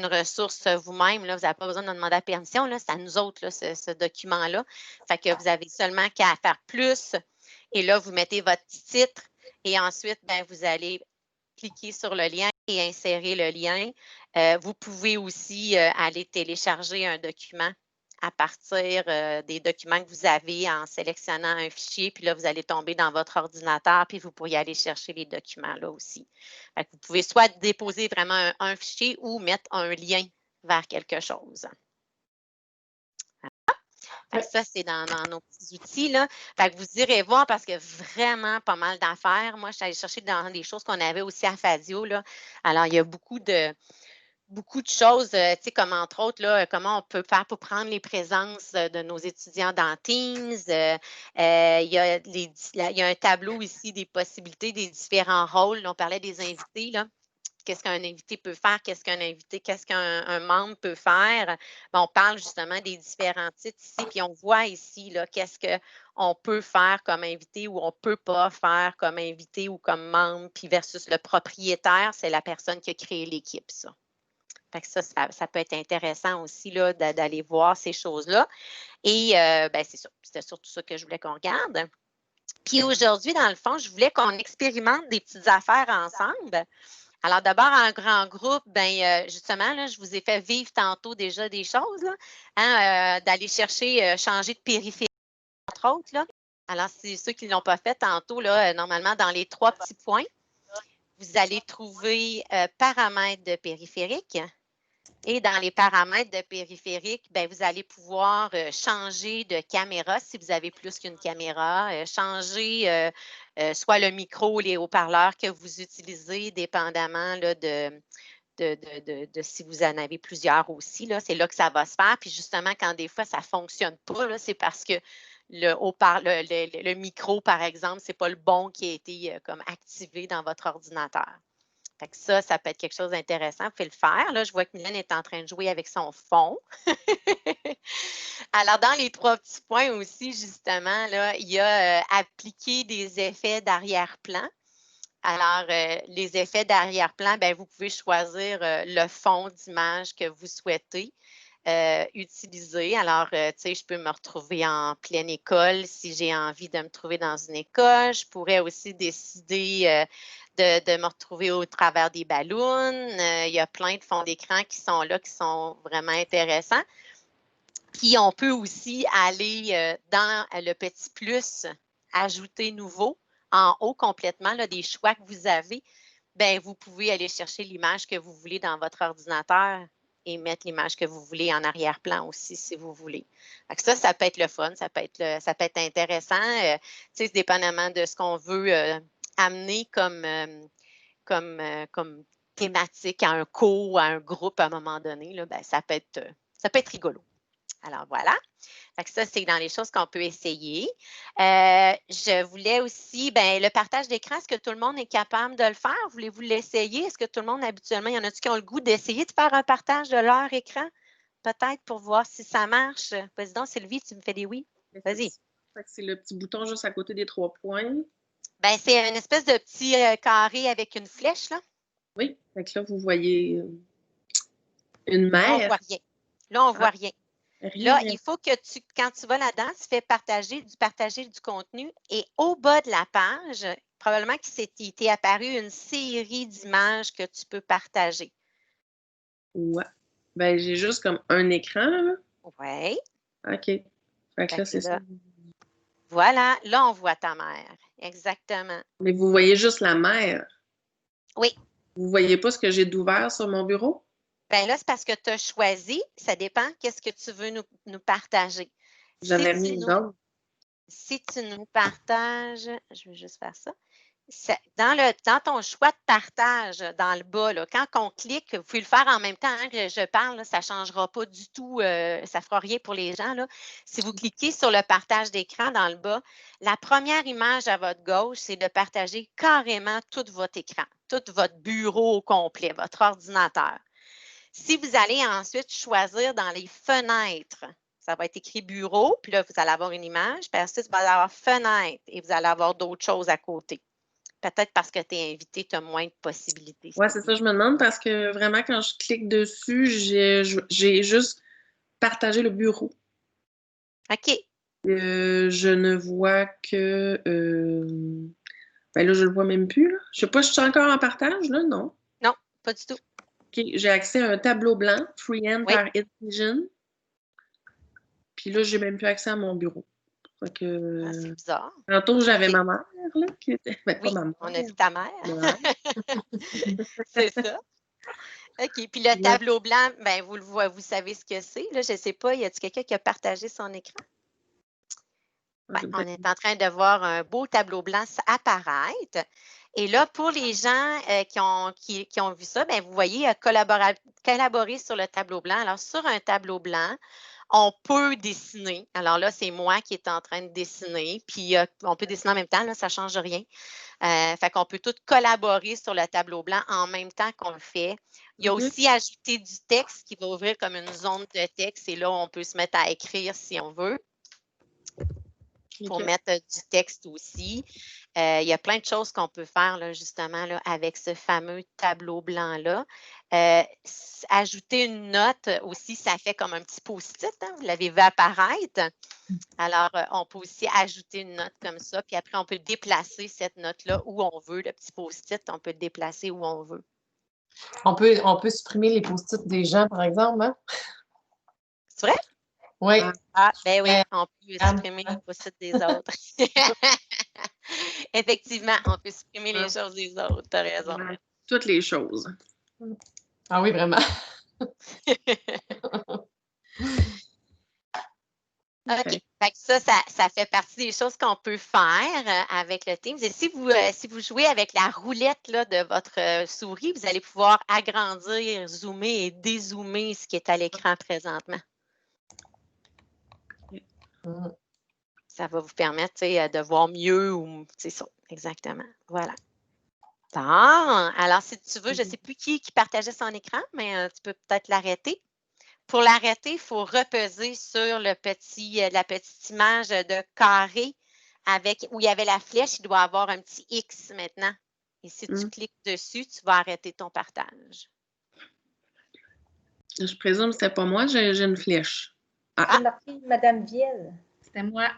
A: ressource vous-même. Là, vous n'avez pas besoin de demander la permission. C'est à nous autres, là, ce document-là. Fait que vous avez seulement qu'à faire plus. Et là, vous mettez votre titre et ensuite, ben, vous allez cliquer sur le lien et insérer le lien. Vous pouvez aussi aller télécharger un document à partir des documents que vous avez en sélectionnant un fichier. Puis là, vous allez tomber dans votre ordinateur, puis vous pourriez aller chercher les documents là aussi. Fait que vous pouvez soit déposer vraiment un fichier ou mettre un lien vers quelque chose. Fait que ça, c'est dans nos petits outils, là. Fait que vous irez voir parce que vraiment pas mal d'affaires. Moi, je suis allée chercher dans des choses qu'on avait aussi à Fadio, là. Alors, il y a beaucoup de choses, tu sais, comme entre autres, là, comment on peut faire pour prendre les présences de nos étudiants dans Teams. Il y a un tableau ici des possibilités, des différents rôles. On parlait des invités, là. Qu'est-ce qu'un invité peut faire, qu'est-ce qu'un membre peut faire. On parle justement des différents titres ici, puis on voit ici là, qu'est-ce qu'on peut faire comme invité ou on ne peut pas faire comme invité ou comme membre, puis versus le propriétaire, c'est la personne qui a créé l'équipe, ça. Fait que ça peut être intéressant aussi là, d'aller voir ces choses-là. Et ben, c'est ça, c'était surtout ça que je voulais qu'on regarde. Puis aujourd'hui, dans le fond, je voulais qu'on expérimente des petites affaires ensemble. Alors, d'abord, en grand groupe, ben justement, là, je vous ai fait vivre tantôt déjà des choses, là, hein, d'aller chercher, changer de périphérie, entre autres. Là. Alors, c'est ceux qui ne l'ont pas fait tantôt, là, normalement, dans les 3 petits points, vous allez trouver paramètres de périphérique. Et dans les paramètres de périphérique, ben, vous allez pouvoir changer de caméra si vous avez plus qu'une caméra, changer soit le micro ou les haut-parleurs que vous utilisez, dépendamment là, de si vous en avez plusieurs aussi. C'est là que ça va se faire. Puis justement, quand des fois, ça ne fonctionne pas, c'est parce que le micro, par exemple, ce n'est pas le bon qui a été comme activé dans votre ordinateur. Fait que ça peut être quelque chose d'intéressant. Vous pouvez le faire. Là, je vois que Mylène est en train de jouer avec son fond. Alors, dans les 3 petits points aussi, justement, là, il y a appliquer des effets d'arrière-plan. Alors, les effets d'arrière-plan, ben, vous pouvez choisir le fond d'image que vous souhaitez utiliser. Alors, tu sais, je peux me retrouver en pleine école si j'ai envie de me trouver dans une école. Je pourrais aussi décider de me retrouver au travers des ballons. Il y a plein de fonds d'écran qui sont là, qui sont vraiment intéressants. Puis, on peut aussi aller dans le petit plus, ajouter nouveau, en haut complètement, là, des choix que vous avez. Bien, vous pouvez aller chercher l'image que vous voulez dans votre ordinateur et mettre l'image que vous voulez en arrière-plan aussi, si vous voulez. Ça peut être le fun, ça peut être intéressant, tu sais, dépendamment de ce qu'on veut amener comme thématique à un cours, à un groupe à un moment donné, là, ben, ça peut être rigolo. Alors, voilà. Ça, c'est dans les choses qu'on peut essayer. Je voulais aussi, ben, le partage d'écran, est-ce que tout le monde est capable de le faire? Voulez-vous l'essayer? Est-ce que tout le monde, habituellement, il y en a-tu qui ont le goût d'essayer de faire un partage de leur écran? Peut-être pour voir si ça marche. Vas-y donc, Sylvie, tu me fais des oui. Vas-y.
D: Fait que c'est le petit bouton juste à côté des 3 points.
A: Ben, c'est une espèce de petit carré avec une flèche, là.
D: Oui, fait que là, vous voyez une
A: Là, on
D: mer.
A: voit rien. Là, on voit rien.
D: Rien,
A: Là,
D: rien.
A: il faut que quand tu vas là-dedans, tu fais partager du contenu et au bas de la page, probablement qu'il t'est apparu une série d'images que tu peux partager.
D: Ouais. Ben, j'ai juste comme un écran, là.
A: Oui.
D: OK. Fait que là, c'est ça.
A: Voilà, là, on voit ta mère. Exactement.
D: Mais vous voyez juste la mer.
A: Oui.
D: Vous voyez pas ce que j'ai d'ouvert sur mon bureau?
A: Bien là, c'est parce que tu as choisi, ça dépend qu'est-ce que tu veux nous partager.
D: J'en ai mis une autre.
A: Si tu nous partages, je vais juste faire ça. Dans ton choix de partage, dans le bas, là, quand on clique, vous pouvez le faire en même temps que je parle, là, ça ne changera pas du tout, ça ne fera rien pour les gens. Là. Si vous cliquez sur le partage d'écran dans le bas, la première image à votre gauche, c'est de partager carrément tout votre écran, tout votre bureau au complet, votre ordinateur. Si vous allez ensuite choisir dans les fenêtres, ça va être écrit bureau, puis là, vous allez avoir une image, puis ensuite, vous allez avoir fenêtre et vous allez avoir d'autres choses à côté. Peut-être parce que tu es invité, tu as moins de possibilités.
D: Oui, c'est ça, je me demande parce que vraiment, quand je clique dessus, j'ai juste partagé le bureau.
A: OK.
D: Je ne vois que. Ben là, je le vois même plus. Là. Je sais pas, je suis encore en partage, là? Non.
A: Non, pas du tout.
D: OK, j'ai accès à un tableau blanc, Freehand par Edvision. Puis là, j'ai même plus accès à mon bureau. Fait que,
A: c'est bizarre.
D: Tantôt, j'avais ma mère, là, qui était. Ben,
A: oui,
D: pas ma mère.
A: on a vu ta mère. C'est ça. OK. Puis le
D: Là,
A: tableau blanc, ben, vous savez ce que c'est. Là, je ne sais pas, y a-t-il quelqu'un qui a partagé son écran? Ben, on est en train de voir un beau tableau blanc apparaître. Et là, pour les gens qui ont vu ça, ben, vous voyez collaborer sur le tableau blanc. Alors, sur un tableau blanc, on peut dessiner. Alors là, c'est moi qui est en train de dessiner. Puis, on peut dessiner en même temps, là, ça ne change rien. Fait qu'on peut tout collaborer sur le tableau blanc en même temps qu'on le fait. Il y a aussi ajouter du texte qui va ouvrir comme une zone de texte. Et là, on peut se mettre à écrire si on veut. Pour mettre du texte aussi. Il y a plein de choses qu'on peut faire là, justement là, avec ce fameux tableau blanc-là. Ajouter une note aussi, ça fait comme un petit post-it. Hein? Vous l'avez vu apparaître. Alors, on peut aussi ajouter une note comme ça. Puis après, on peut déplacer cette note-là où on veut. Le petit post-it, on peut le déplacer où on veut.
C: On peut supprimer les post-it des gens, par exemple, hein?
A: C'est vrai?
C: Oui.
A: Ah, ben oui, on peut supprimer les post-it des autres. Effectivement, on peut supprimer les choses des autres, tu as raison.
D: Toutes les choses.
C: Ah oui, vraiment.
A: OK. Fait que ça fait partie des choses qu'on peut faire avec le Teams. Et si vous jouez avec la roulette là, de votre souris, vous allez pouvoir agrandir, zoomer et dézoomer ce qui est à l'écran présentement. Ça va vous permettre de voir mieux ou c'est ça, exactement. Voilà. Bon, alors si tu veux, je ne sais plus qui partageait son écran, mais tu peux peut-être l'arrêter. Pour l'arrêter, il faut repeser sur la petite image de carré où il y avait la flèche, il doit avoir un petit X maintenant. Et si tu cliques dessus, tu vas arrêter ton partage.
D: Je présume que c'était pas moi, j'ai une flèche.
E: C'est marqué Madame Vielle.
B: C'était moi.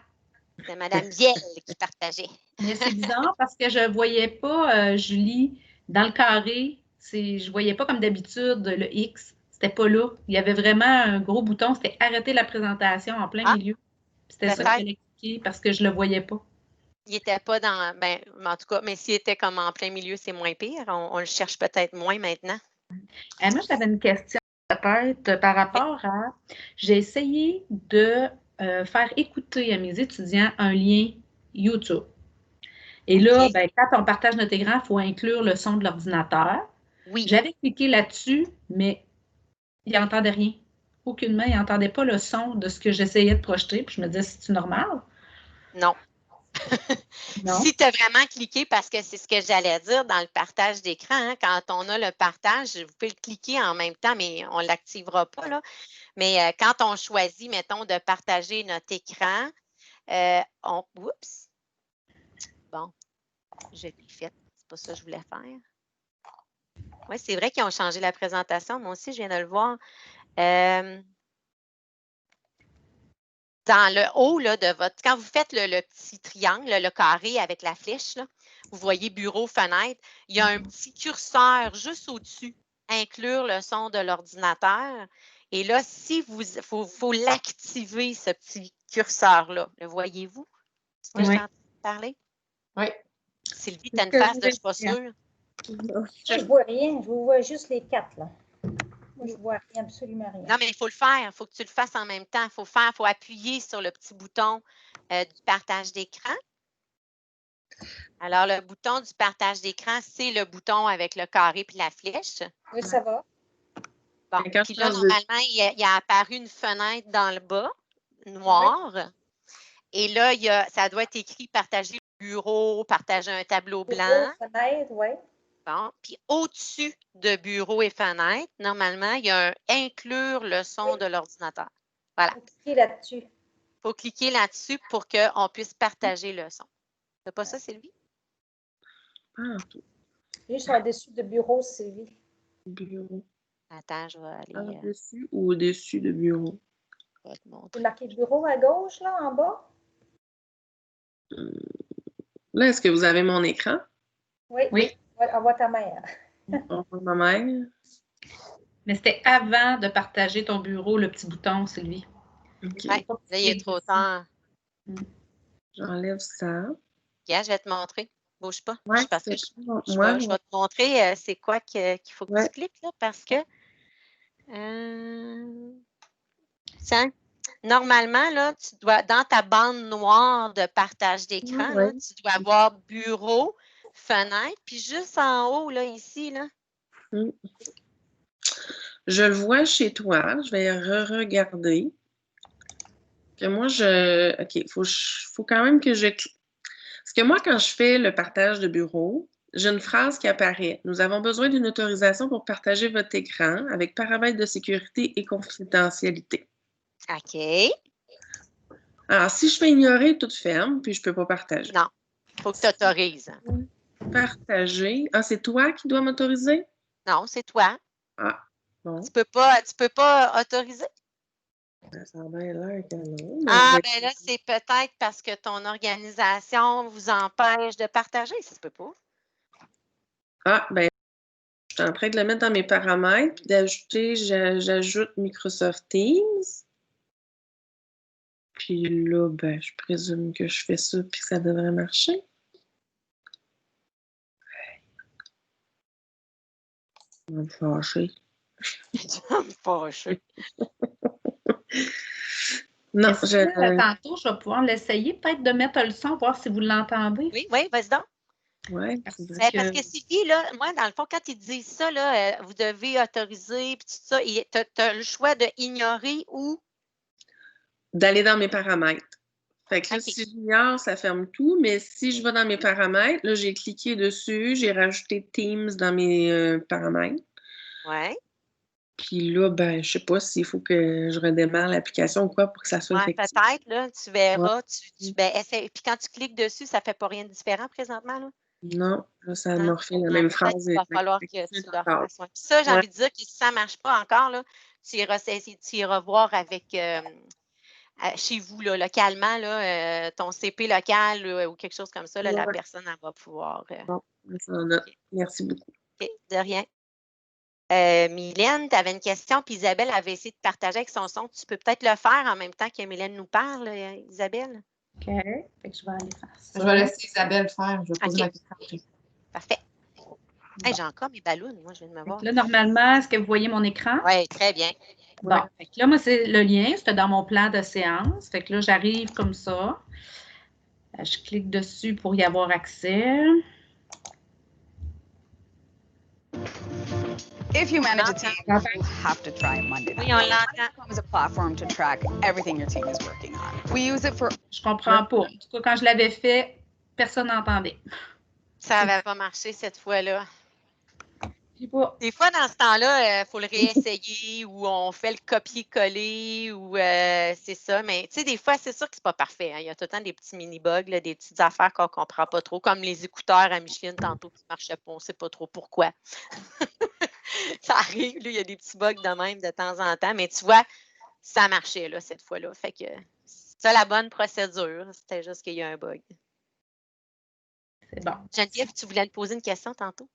A: C'est Mme Vielle qui partageait.
B: Mais c'est bizarre parce que je ne voyais pas, Julie, dans le carré. Je ne voyais pas comme d'habitude le X. C'était pas là. Il y avait vraiment un gros bouton. C'était arrêter la présentation en plein milieu. C'était ça qu'il fallait cliquer parce que je ne le voyais pas.
A: Il n'était pas dans. Ben, en tout cas, mais s'il était comme en plein milieu, c'est moins pire. On le cherche peut-être moins maintenant.
B: Moi, j'avais une question peut-être par rapport à. J'ai essayé de faire écouter à mes étudiants un lien YouTube. Et là, ben, quand on partage notre écran, il faut inclure le son de l'ordinateur.
A: Oui.
B: J'avais cliqué là-dessus, mais ils n'entendaient rien. Aucunement, ils n'entendaient pas le son de ce que j'essayais de projeter. Puis je me disais, c'est-tu normal?
A: Non.
B: Non.
A: Si tu as vraiment cliqué, parce que c'est ce que j'allais dire dans le partage d'écran, hein, quand on a le partage, vous pouvez le cliquer en même temps, mais on ne l'activera pas. Là. Mais quand on choisit, mettons, de partager notre écran, Oups! Bon, je l'ai fait. C'est pas ça que je voulais faire. Oui, c'est vrai qu'ils ont changé la présentation. Moi aussi, je viens de le voir. Dans le haut là, de votre. Quand vous faites le petit triangle, le carré avec la flèche, là, vous voyez bureau, fenêtre, il y a un petit curseur juste au-dessus, inclure le son de l'ordinateur. Et là, si faut l'activer, ce petit curseur-là. Le voyez-vous? C'est ce que je suis en train de parler?
C: Oui.
A: Sylvie, tu as une face de je ne suis pas sûre.
E: Je vois rien. Je vous vois juste les 4, là. Moi, je vois rien, absolument rien.
A: Non, mais il faut le faire. Il faut que tu le fasses en même temps. Il faut appuyer sur le petit bouton du partage d'écran. Alors, le bouton du partage d'écran, c'est le bouton avec le carré puis la flèche.
E: Oui, ça va.
A: Bon, puis là, normalement, il y a apparu une fenêtre dans le bas, noire. Oui. Et là, ça doit être écrit partager le bureau, partager un tableau blanc.
E: Fenêtre, oui.
A: Bon, puis au-dessus de bureau et fenêtre, normalement, il y a un inclure le son de l'ordinateur. Voilà.
E: Il faut cliquer là-dessus.
A: Il faut cliquer là-dessus pour qu'on puisse partager le son. C'est pas ça, Sylvie?
E: Juste en-dessus de bureau, Sylvie.
D: Bureau.
A: Attends, je vais aller.
D: En-dessus ou au-dessus de bureau?
A: Je vais te montrer.
E: C'est marqué bureau à gauche, là, en bas?
D: Là, est-ce que vous avez mon écran?
E: Oui. Oui. On voit ta mère.
D: On voit ma mère.
B: Mais c'était avant de partager ton bureau, le petit bouton, Sylvie.
D: OK.
A: Ouais, là, il est trop tard.
D: J'enlève ça.
A: Yeah, je vais te montrer. Bouge pas.
D: Ouais,
A: parce que je vais te montrer c'est quoi qu'il faut que tu cliques, là, parce que tiens, normalement, là, tu dois, dans ta bande noire de partage d'écran, là, tu dois avoir bureau, fenêtre, puis juste en haut, là, ici, là.
D: Je le vois chez toi. Je vais re-regarder. Que moi, OK, il faut quand même que je clique. Parce que moi, quand je fais le partage de bureau, j'ai une phrase qui apparaît. Nous avons besoin d'une autorisation pour partager votre écran avec paramètres de sécurité et confidentialité.
A: OK.
D: Alors, si je fais ignorer, tout ferme, puis je ne peux pas partager.
A: Non, il faut que tu autorises.
D: Partager. Ah, c'est toi qui dois m'autoriser?
A: Non, c'est toi.
D: Ah, bon.
A: Tu peux pas autoriser?
D: Ça a bien l'air que non.
A: Ben là, c'est peut-être parce que ton organisation vous empêche de partager. Ça se peut pas.
D: Ah, ben, je suis en train de le mettre dans mes paramètres, puis d'ajouter, j'ajoute Microsoft Teams. Puis là, ben, je présume que je fais ça, puis que ça devrait marcher. Je vais me fâcher.
A: Tu vas me fâcher.
B: Non, tantôt, je vais pouvoir l'essayer, peut-être de mettre le son, voir si vous l'entendez.
A: Oui, vas-y donc.
D: Oui,
A: parce que Sylvie, là, moi, dans le fond, quand ils disent ça, là, vous devez autoriser, puis tout ça, tu as le choix d'ignorer ou?
D: D'aller dans mes paramètres. Fait que là, si j'ignore, ça ferme tout, mais si je vais dans mes paramètres, là, j'ai cliqué dessus, j'ai rajouté Teams dans mes paramètres.
A: Oui.
D: Puis là, ben, je sais pas s'il faut que je redémarre l'application ou quoi pour que ça soit effectif.
A: Peut-être, là, tu verras. Essaie. Puis quand tu cliques dessus, ça ne fait pas rien de différent présentement, là?
D: Non, là, ça m'a refait la même phrase.
A: Il va falloir que tu le fasses. Puis ça, j'ai envie de dire que si ça ne marche pas encore, là, tu iras voir avec chez vous, là, localement, là, ton CP local ou quelque chose comme ça, là, la personne elle va pouvoir.
D: Bon, ça en a. Merci beaucoup.
A: OK, de rien. Mylène, tu avais une question, puis Isabelle avait essayé de partager avec son son. Tu peux peut-être le faire en même temps que Mylène nous parle, Isabelle?
B: OK. Fait que je vais aller faire ça.
C: Je vais laisser Isabelle faire. Je vais poser ma question.
A: Parfait. Hey, j'ai encore mes ballons. Moi, je viens de me voir.
B: Là, normalement, est-ce que vous voyez mon écran?
A: Oui, très bien.
B: Bon, fait que là, moi, c'est le lien. C'était dans mon plan de séance. Fait que là, j'arrive comme ça. Je clique dessus pour y avoir accès.
G: If you manage a team, you have to try Monday. Monday.com is a platform to track everything your team is working on. We use it for.
B: Je comprends pas. En tout cas, quand je l'avais fait, personne n'entendait.
A: Ça n'avait pas marché cette fois-là.
B: Je sais pas.
A: Des fois, dans ce temps-là, il faut le réessayer ou on fait le copier-coller ou c'est ça. Mais tu sais, des fois, c'est sûr que c'est pas parfait. Hein. Il y a tout le temps des petits mini-bugs, là, des petites affaires qu'on ne comprend pas trop, comme les écouteurs à Micheline tantôt qui ne marchaient pas. On ne sait pas trop pourquoi. Ça arrive, là, il y a des petits bugs de même de temps en temps. Mais tu vois, ça marchait là, cette fois-là. Fait que c'est la bonne procédure. C'était juste qu'il y a un bug.
B: C'est bon.
A: Geneviève, tu voulais te poser une question tantôt?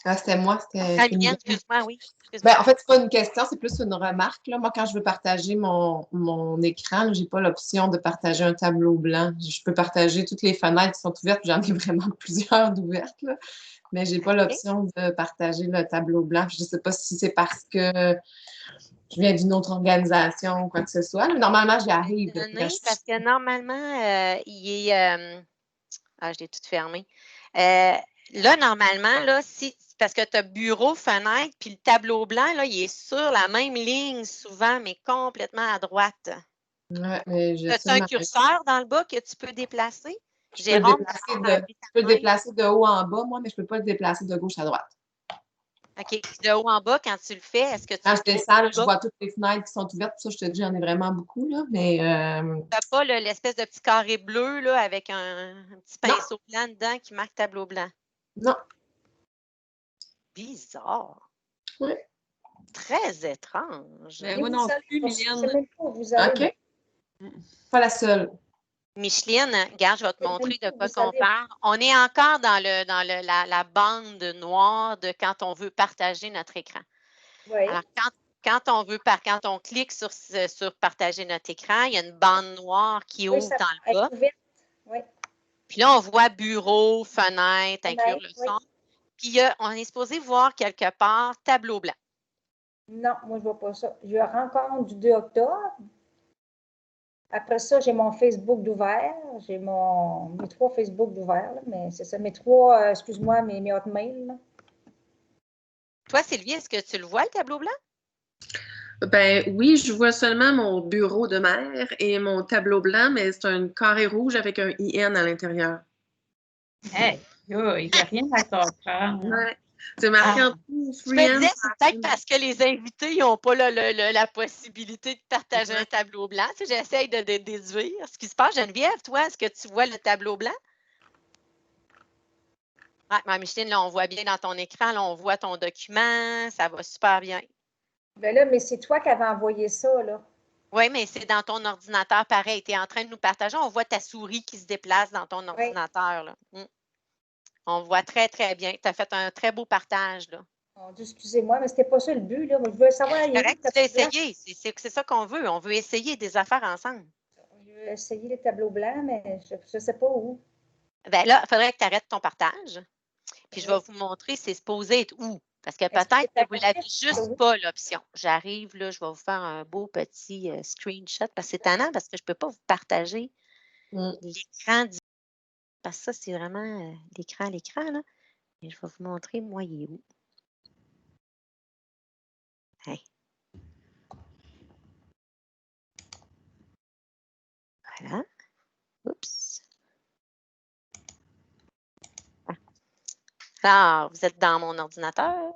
C: Ah, c'était moi.
A: Ah, Mylène, excuse-moi, oui.
C: Ben, en fait, c'est pas une question, c'est plus une remarque. Là. Moi, quand je veux partager mon écran, je n'ai pas l'option de partager un tableau blanc. Je peux partager toutes les fenêtres qui sont ouvertes, j'en ai vraiment plusieurs d'ouvertes, là. Mais je n'ai pas l'option de partager le tableau blanc. Je ne sais pas si c'est parce que je viens d'une autre organisation ou quoi que ce soit. Là. Normalement, j'y arrive.
A: Parce que normalement, il est. Je l'ai tout fermé. Là, normalement, là, parce que tu as bureau, fenêtre, puis le tableau blanc, là, il est sur la même ligne souvent, mais complètement à droite.
C: Ouais, mais
A: As-tu un curseur dans le bas que tu peux déplacer?
C: Je peux le déplacer de haut en bas, moi, mais je ne peux pas le déplacer de gauche à droite.
A: OK. De haut en bas, quand tu le fais, est-ce que tu.
C: Quand je descends, là, je vois toutes les fenêtres qui sont ouvertes. Ça, je te dis, j'en ai vraiment beaucoup, là, mais.
A: Tu n'as pas l'espèce de petit carré bleu là, avec un petit pinceau blanc dedans qui marque tableau blanc?
C: Non.
A: Bizarre.
C: Oui.
A: Très étrange.
F: Mais moi non plus, Mylène.
C: OK. Pas la seule.
A: Micheline, regarde, je vais te montrer de quoi qu'on parle. On est encore dans la bande noire de quand on veut partager notre écran.
E: Oui.
A: Alors, quand on clique sur partager notre écran, il y a une bande noire qui ouvre dans le bas.
E: Oui.
A: Puis là, on voit bureau, fenêtre, inclure le son. Puis on est supposé voir quelque part tableau blanc.
E: Non, moi, je ne vois pas ça. Je rencontre du 2 octobre. Après ça, j'ai mon Facebook d'ouvert. J'ai mes 3 Facebook d'ouvert, mais c'est ça. Mes 3, excuse-moi, mes hotmails. Là.
A: Toi, Sylvie, est-ce que tu le vois, le tableau blanc?
D: Ben oui, je vois seulement mon bureau de mère et mon tableau blanc, mais c'est un carré rouge avec un IN à l'intérieur.
B: Hey, il n'y a rien à comprendre.
D: Ouais. C'est marqué en tout.
A: Je me disais, c'est peut-être parce que les invités n'ont pas la possibilité de partager un tableau blanc. Tu sais, j'essaye de déduire ce qui se passe. Geneviève, toi, est-ce que tu vois le tableau blanc? Ah, Micheline, là, on voit bien dans ton écran, là, on voit ton document, ça va super bien.
E: Ben là, mais c'est toi qui avais envoyé ça, là.
A: Oui, mais c'est dans ton ordinateur pareil. Tu es en train de nous partager. On voit ta souris qui se déplace dans ton ordinateur. Là. On voit très, très bien. Tu as fait un très beau partage. Là.
E: Excusez-moi, mais c'était pas ça le but. Là. Moi, je veux savoir.
A: C'est correct, tu l'as essayé. C'est ça qu'on veut. On veut essayer des affaires ensemble.
E: Je veux essayer les tableaux blancs, mais je ne sais pas où.
A: Bien là, il faudrait que tu arrêtes ton partage. Puis je vais vous montrer c'est supposé être où. Parce que peut-être que vous n'avez juste pas l'option. J'arrive, là, je vais vous faire un beau petit screenshot parce que c'est tannant parce que je ne peux pas vous partager l'écran. Parce que ça, c'est vraiment l'écran, là. Et je vais vous montrer, moi, il est où. Hey. Voilà. Oups. Alors, vous êtes dans mon ordinateur.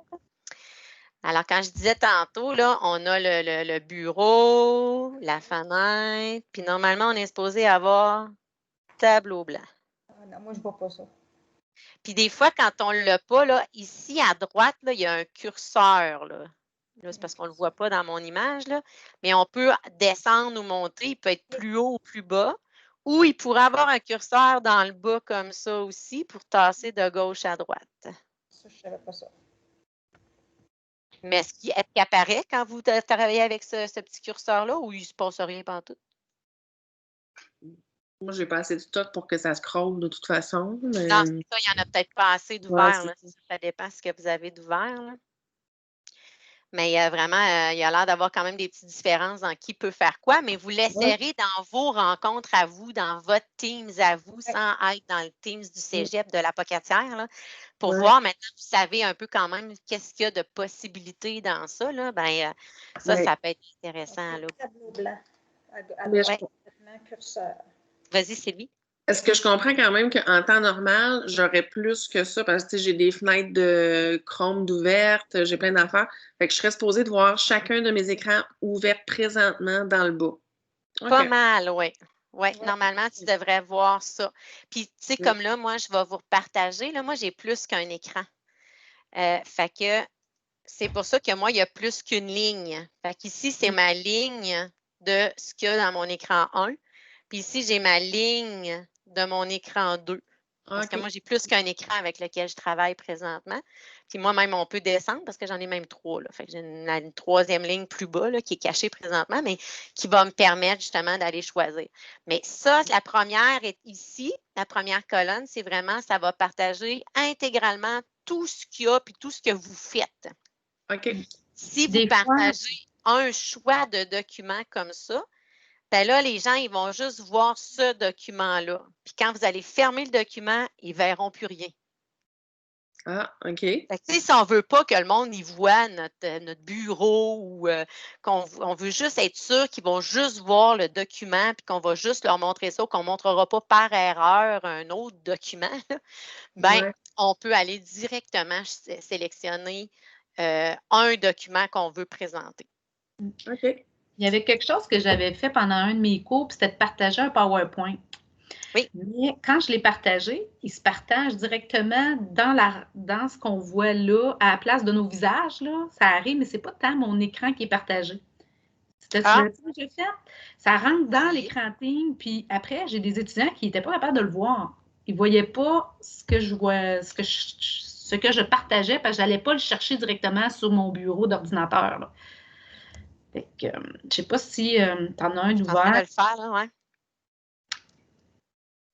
A: Alors, quand je disais tantôt, là, on a le bureau, la fenêtre, puis normalement, on est supposé avoir tableau blanc.
E: Ah non, moi, je ne vois pas ça.
A: Puis des fois, quand on ne l'a pas, là, ici à droite, là, il y a un curseur. Là, c'est parce qu'on ne le voit pas dans mon image, là, mais on peut descendre ou monter. Il peut être plus haut ou plus bas. Ou il pourrait avoir un curseur dans le bas comme ça aussi pour tasser de gauche à droite.
E: Ça, je ne savais pas ça.
A: Mais est-ce qu'il apparaît quand vous travaillez avec ce petit curseur-là ou il ne se passe rien pantoute?
D: Moi, j'ai pas assez de stock pour que ça scrolle de toute façon. Mais...
A: Non, c'est ça, il n'y en a peut-être pas assez d'ouvert. Ça dépend de ce que vous avez d'ouvert. Mais il y a vraiment, il y a l'air d'avoir quand même des petites différences dans qui peut faire quoi, mais vous l'essayerez dans vos rencontres à vous, dans votre Teams à vous, sans être dans le Teams du cégep de la Pocatière, là, pour voir maintenant, vous savez un peu quand même qu'est-ce qu'il y a de possibilités dans ça. Là, ben, ça peut être intéressant. Là.
E: Tableau blanc.
A: Vas-y, Sylvie.
D: Est-ce que je comprends quand même qu'en temps normal, j'aurais plus que ça parce que j'ai des fenêtres de Chrome d'ouvertes, j'ai plein d'affaires. Fait que je serais supposée de voir chacun de mes écrans ouverts présentement dans le bas.
A: Pas
D: OK.
A: mal, oui. Oui,
E: Ouais.
A: normalement, tu devrais voir ça. Puis, tu sais, comme là, moi, je vais vous partager. Là, moi, j'ai plus qu'un écran. Fait que c'est pour ça que moi, il y a plus qu'une ligne. Fait qu'ici, c'est ma ligne de ce qu'il y a dans mon écran 1. Puis ici, j'ai ma ligne de mon écran 2. Parce que
D: OK.
A: moi, j'ai plus qu'un écran avec lequel je travaille présentement. Puis moi-même, on peut descendre parce que j'en ai même 3. Là. Fait que j'ai une troisième ligne plus bas là, qui est cachée présentement, mais qui va me permettre justement d'aller choisir. Mais ça, la première est ici. La première colonne, c'est vraiment, ça va partager intégralement tout ce qu'il y a puis tout ce que vous faites.
D: OK.
A: Si vous
B: Des fois,
A: partagez un choix de document comme ça, ben là, les gens, ils vont juste voir ce document-là. Puis quand vous allez fermer le document, ils ne verront plus rien.
D: Ah, OK.
A: Fait que, tu sais, si on ne veut pas que le monde y voit notre bureau ou qu'on veut juste être sûr qu'ils vont juste voir le document puis qu'on va juste leur montrer ça ou qu'on ne montrera pas par erreur un autre document, là, ben,
D: Ouais.
A: on peut aller directement sélectionner un document qu'on veut présenter.
D: OK.
B: il y avait quelque chose que j'avais fait pendant un de mes cours, puis c'était de partager un PowerPoint.
A: Oui.
B: Mais quand je l'ai partagé, il se partage directement dans ce qu'on voit là, à la place de nos visages. Là. Ça arrive, mais ce n'est pas tant mon écran qui est partagé. Tu l'as déjà fait? Ça rentre dans l'écran Teams, puis après, j'ai des étudiants qui n'étaient pas capables de le voir. Ils ne voyaient pas ce que je vois, ce que je partageais, parce que je n'allais pas le chercher directement sur mon bureau d'ordinateur. Là. Fait que, je ne sais pas si tu en as un
A: Je suis en train de
B: ouvert.
A: le faire, là, ouais.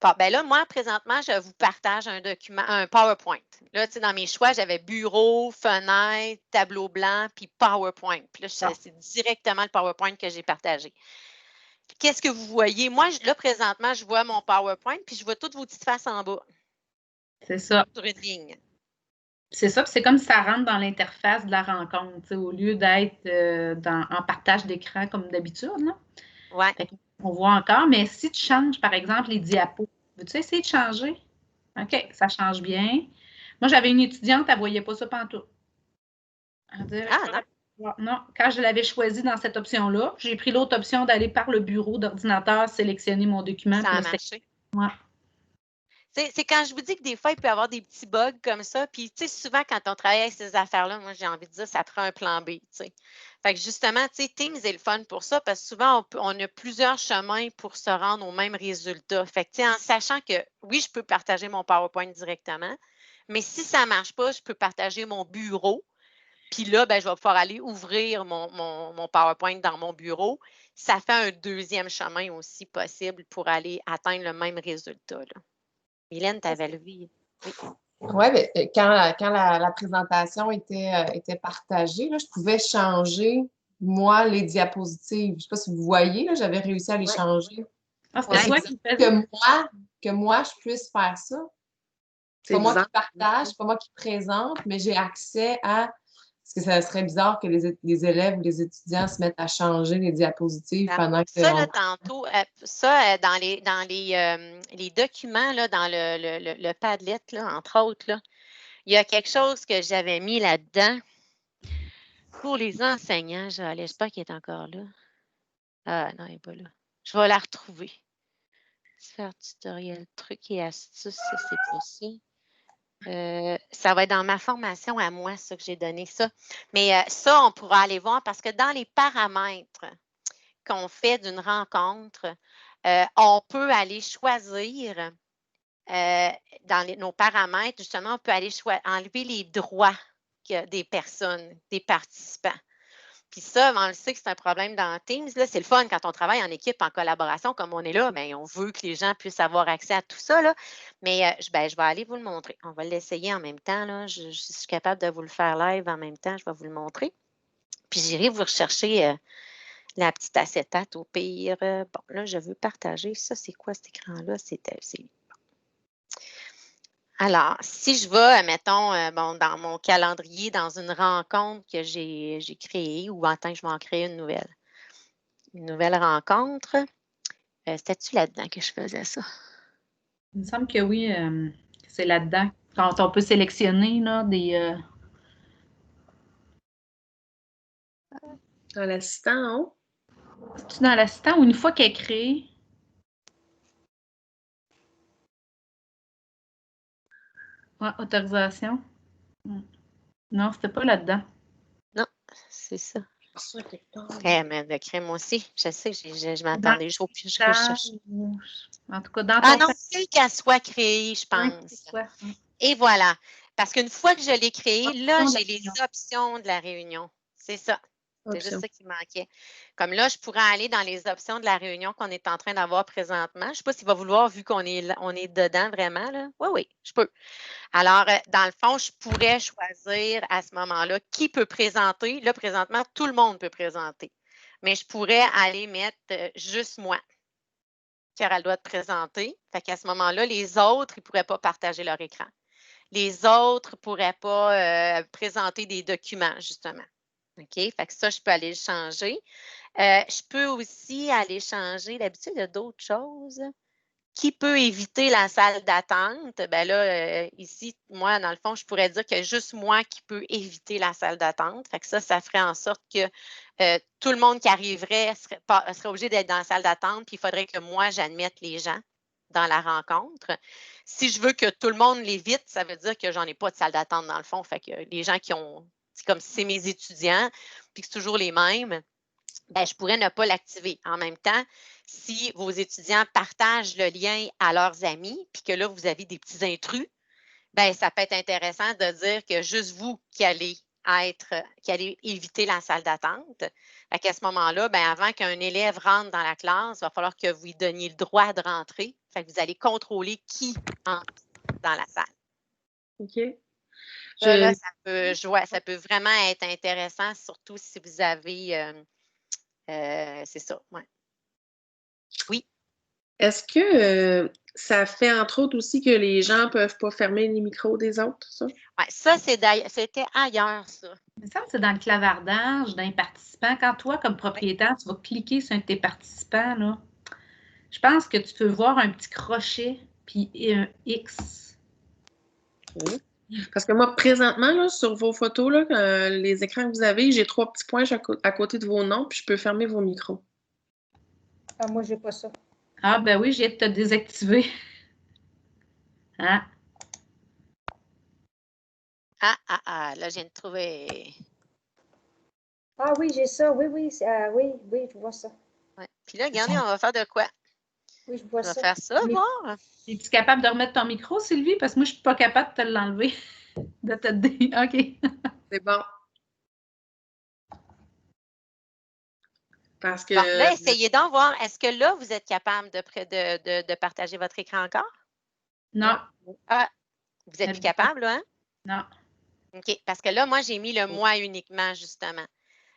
A: Bon, ben là, moi, présentement, je vous partage un document, un PowerPoint. Là, tu sais, dans mes choix, j'avais bureau, fenêtre, tableau blanc, puis PowerPoint. Puis là, c'est directement le PowerPoint que j'ai partagé. Qu'est-ce que vous voyez? Moi, là, présentement, je vois mon PowerPoint, puis je vois toutes vos petites faces en bas.
B: C'est ça.
A: Sur une ligne.
B: C'est ça, puis c'est comme si ça rentre dans l'interface de la rencontre, au lieu d'être en partage d'écran comme d'habitude.
A: Oui.
B: On voit encore, mais si tu changes, par exemple, les diapos, veux-tu essayer de changer? OK, ça change bien. Moi, j'avais une étudiante, elle ne voyait pas ça pantoute. Non, quand je l'avais choisi dans cette option-là, j'ai pris l'autre option d'aller par le bureau d'ordinateur, sélectionner mon document.
A: Ça a marché. Ouais. C'est quand je vous dis que des fois, il peut y avoir des petits bugs comme ça. Puis, tu sais, souvent, quand on travaille avec ces affaires-là, moi, j'ai envie de dire, ça prend un plan B, tu sais. Fait que justement, tu sais, Teams est le fun pour ça parce que souvent, on a plusieurs chemins pour se rendre au même résultat. Fait que, tu sais, en sachant que, oui, je peux partager mon PowerPoint directement, mais si ça ne marche pas, je peux partager mon bureau. Puis là, ben, je vais pouvoir aller ouvrir mon PowerPoint dans mon bureau. Ça fait un deuxième chemin aussi possible pour aller atteindre le même résultat, là. Mylène, tu avais levé.
C: Oui, mais quand la présentation était partagée, là, je pouvais changer, moi, les diapositives. Je ne sais pas si vous voyez, là, j'avais réussi à les changer.
B: Ah, c'était toi qui faisais?
C: Que moi, je puisse faire ça. C'est pas moi qui partage, c'est pas moi qui présente, mais j'ai accès à... Parce que ça serait bizarre que les élèves ou les étudiants se mettent à changer les diapositives pendant que...
A: Ça, là, tantôt, dans les documents, là, dans le Padlet, là, entre autres, là, il y a quelque chose que j'avais mis là-dedans pour les enseignants. J'espère qu'il est encore là. Ah non, il n'est pas là. Je vais la retrouver. Faire tutoriel, trucs et astuces, ça, c'est pas ça. Ça va être dans ma formation à moi, ça, que j'ai donné ça. Mais ça, on pourra aller voir parce que dans les paramètres qu'on fait d'une rencontre, on peut aller choisir dans nos paramètres, justement, on peut aller enlever les droits des personnes, des participants. Puis ça, on le sait que c'est un problème dans Teams. Là, c'est le fun quand on travaille en équipe, en collaboration, comme on est là, mais on veut que les gens puissent avoir accès à tout ça. Là. Mais je vais aller vous le montrer. On va l'essayer en même temps. Là. Je suis capable de vous le faire live en même temps. Je vais vous le montrer. Puis j'irai vous rechercher la petite acétate au pire. Bon, là, je veux partager. Ça, c'est quoi cet écran-là? C'est Alors, si je vais, mettons, dans mon calendrier, dans une rencontre que j'ai créée, ou en tant que je vais en créer une nouvelle rencontre, c'était-tu là-dedans que je faisais ça?
B: Il me semble que oui, c'est là-dedans. Quand on peut sélectionner là, des...
D: Dans l'assistant en haut?
B: C'est-tu dans l'assistant ou une fois qu'elle est créée? Ouais, autorisation. Non, c'était pas là-dedans.
A: Non, c'est ça.
D: Ça, quelque part.
A: Mais de crème aussi. Je sais, je m'attendais juste au plus. Je cherche.
B: En tout cas, dans
A: Ah
B: ton
A: non, c'est qu'elle soit créée, je pense. Et voilà. Parce qu'une fois que je l'ai créée, là, j'ai les options de la réunion. C'est ça. C'est juste ça qui manquait. Comme là, je pourrais aller dans les options de la réunion qu'on est en train d'avoir présentement. Je ne sais pas s'il va vouloir, vu qu'on est, on est dedans vraiment. Là. Oui, je peux. Alors, dans le fond, je pourrais choisir à ce moment-là qui peut présenter. Là, présentement, tout le monde peut présenter. Mais je pourrais aller mettre juste moi qui aura le droit de présenter. Fait qu'à ce moment-là, les autres, ils ne pourraient pas partager leur écran. Les autres ne pourraient pas présenter des documents, justement. OK? Fait que ça, je peux aller le changer. Je peux aussi aller changer, d'habitude, il y a d'autres choses. Qui peut éviter la salle d'attente? Bien là, ici, moi, dans le fond, je pourrais dire que juste moi qui peux éviter la salle d'attente. Fait que ça ferait en sorte que tout le monde qui arriverait serait obligé d'être dans la salle d'attente, puis il faudrait que moi, j'admette les gens dans la rencontre. Si je veux que tout le monde l'évite, ça veut dire que j'en ai pas de salle d'attente dans le fond. Fait que les gens qui ont, c'est comme si c'est mes étudiants, puis que c'est toujours les mêmes, bien, je pourrais ne pas l'activer. En même temps, si vos étudiants partagent le lien à leurs amis, puis que là, vous avez des petits intrus, bien, ça peut être intéressant de dire que juste vous qui allez éviter la salle d'attente. Fait qu'à ce moment-là, bien, avant qu'un élève rentre dans la classe, il va falloir que vous lui donniez le droit de rentrer. Fait que vous allez contrôler qui entre dans la salle.
D: OK.
A: Là, ça peut vraiment être intéressant, surtout si vous avez... c'est ça, oui. Oui.
D: Est-ce que ça fait entre autres aussi que les gens ne peuvent pas fermer les micros des autres, ça?
A: Oui, ça, c'était ailleurs, ça.
B: Il me semble que c'est dans le clavardage d'un participant. Quand toi, comme propriétaire, tu vas cliquer sur un de tes participants, là, je pense que tu peux voir un petit crochet puis un X.
D: Oui. Parce que moi, présentement, là, sur vos photos, là, les écrans que vous avez, j'ai 3 petits points à côté de vos noms, puis je peux fermer vos micros.
E: Ah, moi, j'ai pas ça.
B: Ah, ben oui, j'ai de te désactiver. Hein?
A: Là, je viens de trouver.
E: Ah oui, j'ai ça. Oui, oui, je vois ça.
A: Ouais. Puis là, regardez, on va faire de quoi?
E: Oui, je vois
A: On va
E: ça.
A: faire ça, voir.
B: Es-tu capable de remettre ton micro, Sylvie? Parce que moi, je ne suis pas capable de te l'enlever. OK.
D: C'est bon. Parce que...
A: Bon, là, essayez d'en voir. Est-ce que là, vous êtes capable de partager votre écran encore?
B: Non.
A: Ah, vous êtes plus capable, là, hein?
B: Non.
A: OK. Parce que là, moi, j'ai mis le moi uniquement, justement.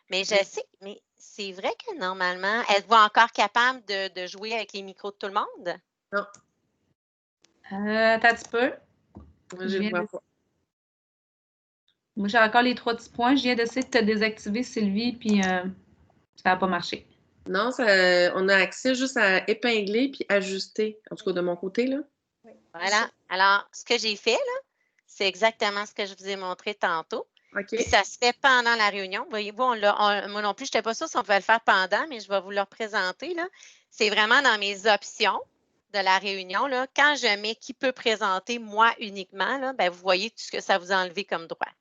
A: Mais je sais, mais c'est vrai que normalement, êtes-vous encore capable de jouer avec les micros de tout le monde?
D: Non.
B: Attends un petit peu.
D: Moi, je ne vois pas.
B: Moi, j'ai encore les 3 petits points. Je viens d'essayer de te désactiver, Sylvie, puis ça n'a pas marché.
D: Non, on a accès juste à épingler puis ajuster, en tout cas de mon côté, là.
E: Oui.
A: Voilà. Alors, ce que j'ai fait, là, c'est exactement ce que je vous ai montré tantôt.
D: OK.
A: Puis ça se fait pendant la réunion. Voyez-vous, moi non plus, je n'étais pas sûre si on pouvait le faire pendant, mais je vais vous le représenter, là. C'est vraiment dans mes options de la réunion, là. Quand je mets qui peut présenter moi uniquement, là, bien, vous voyez tout ce que ça vous a enlevé comme droit.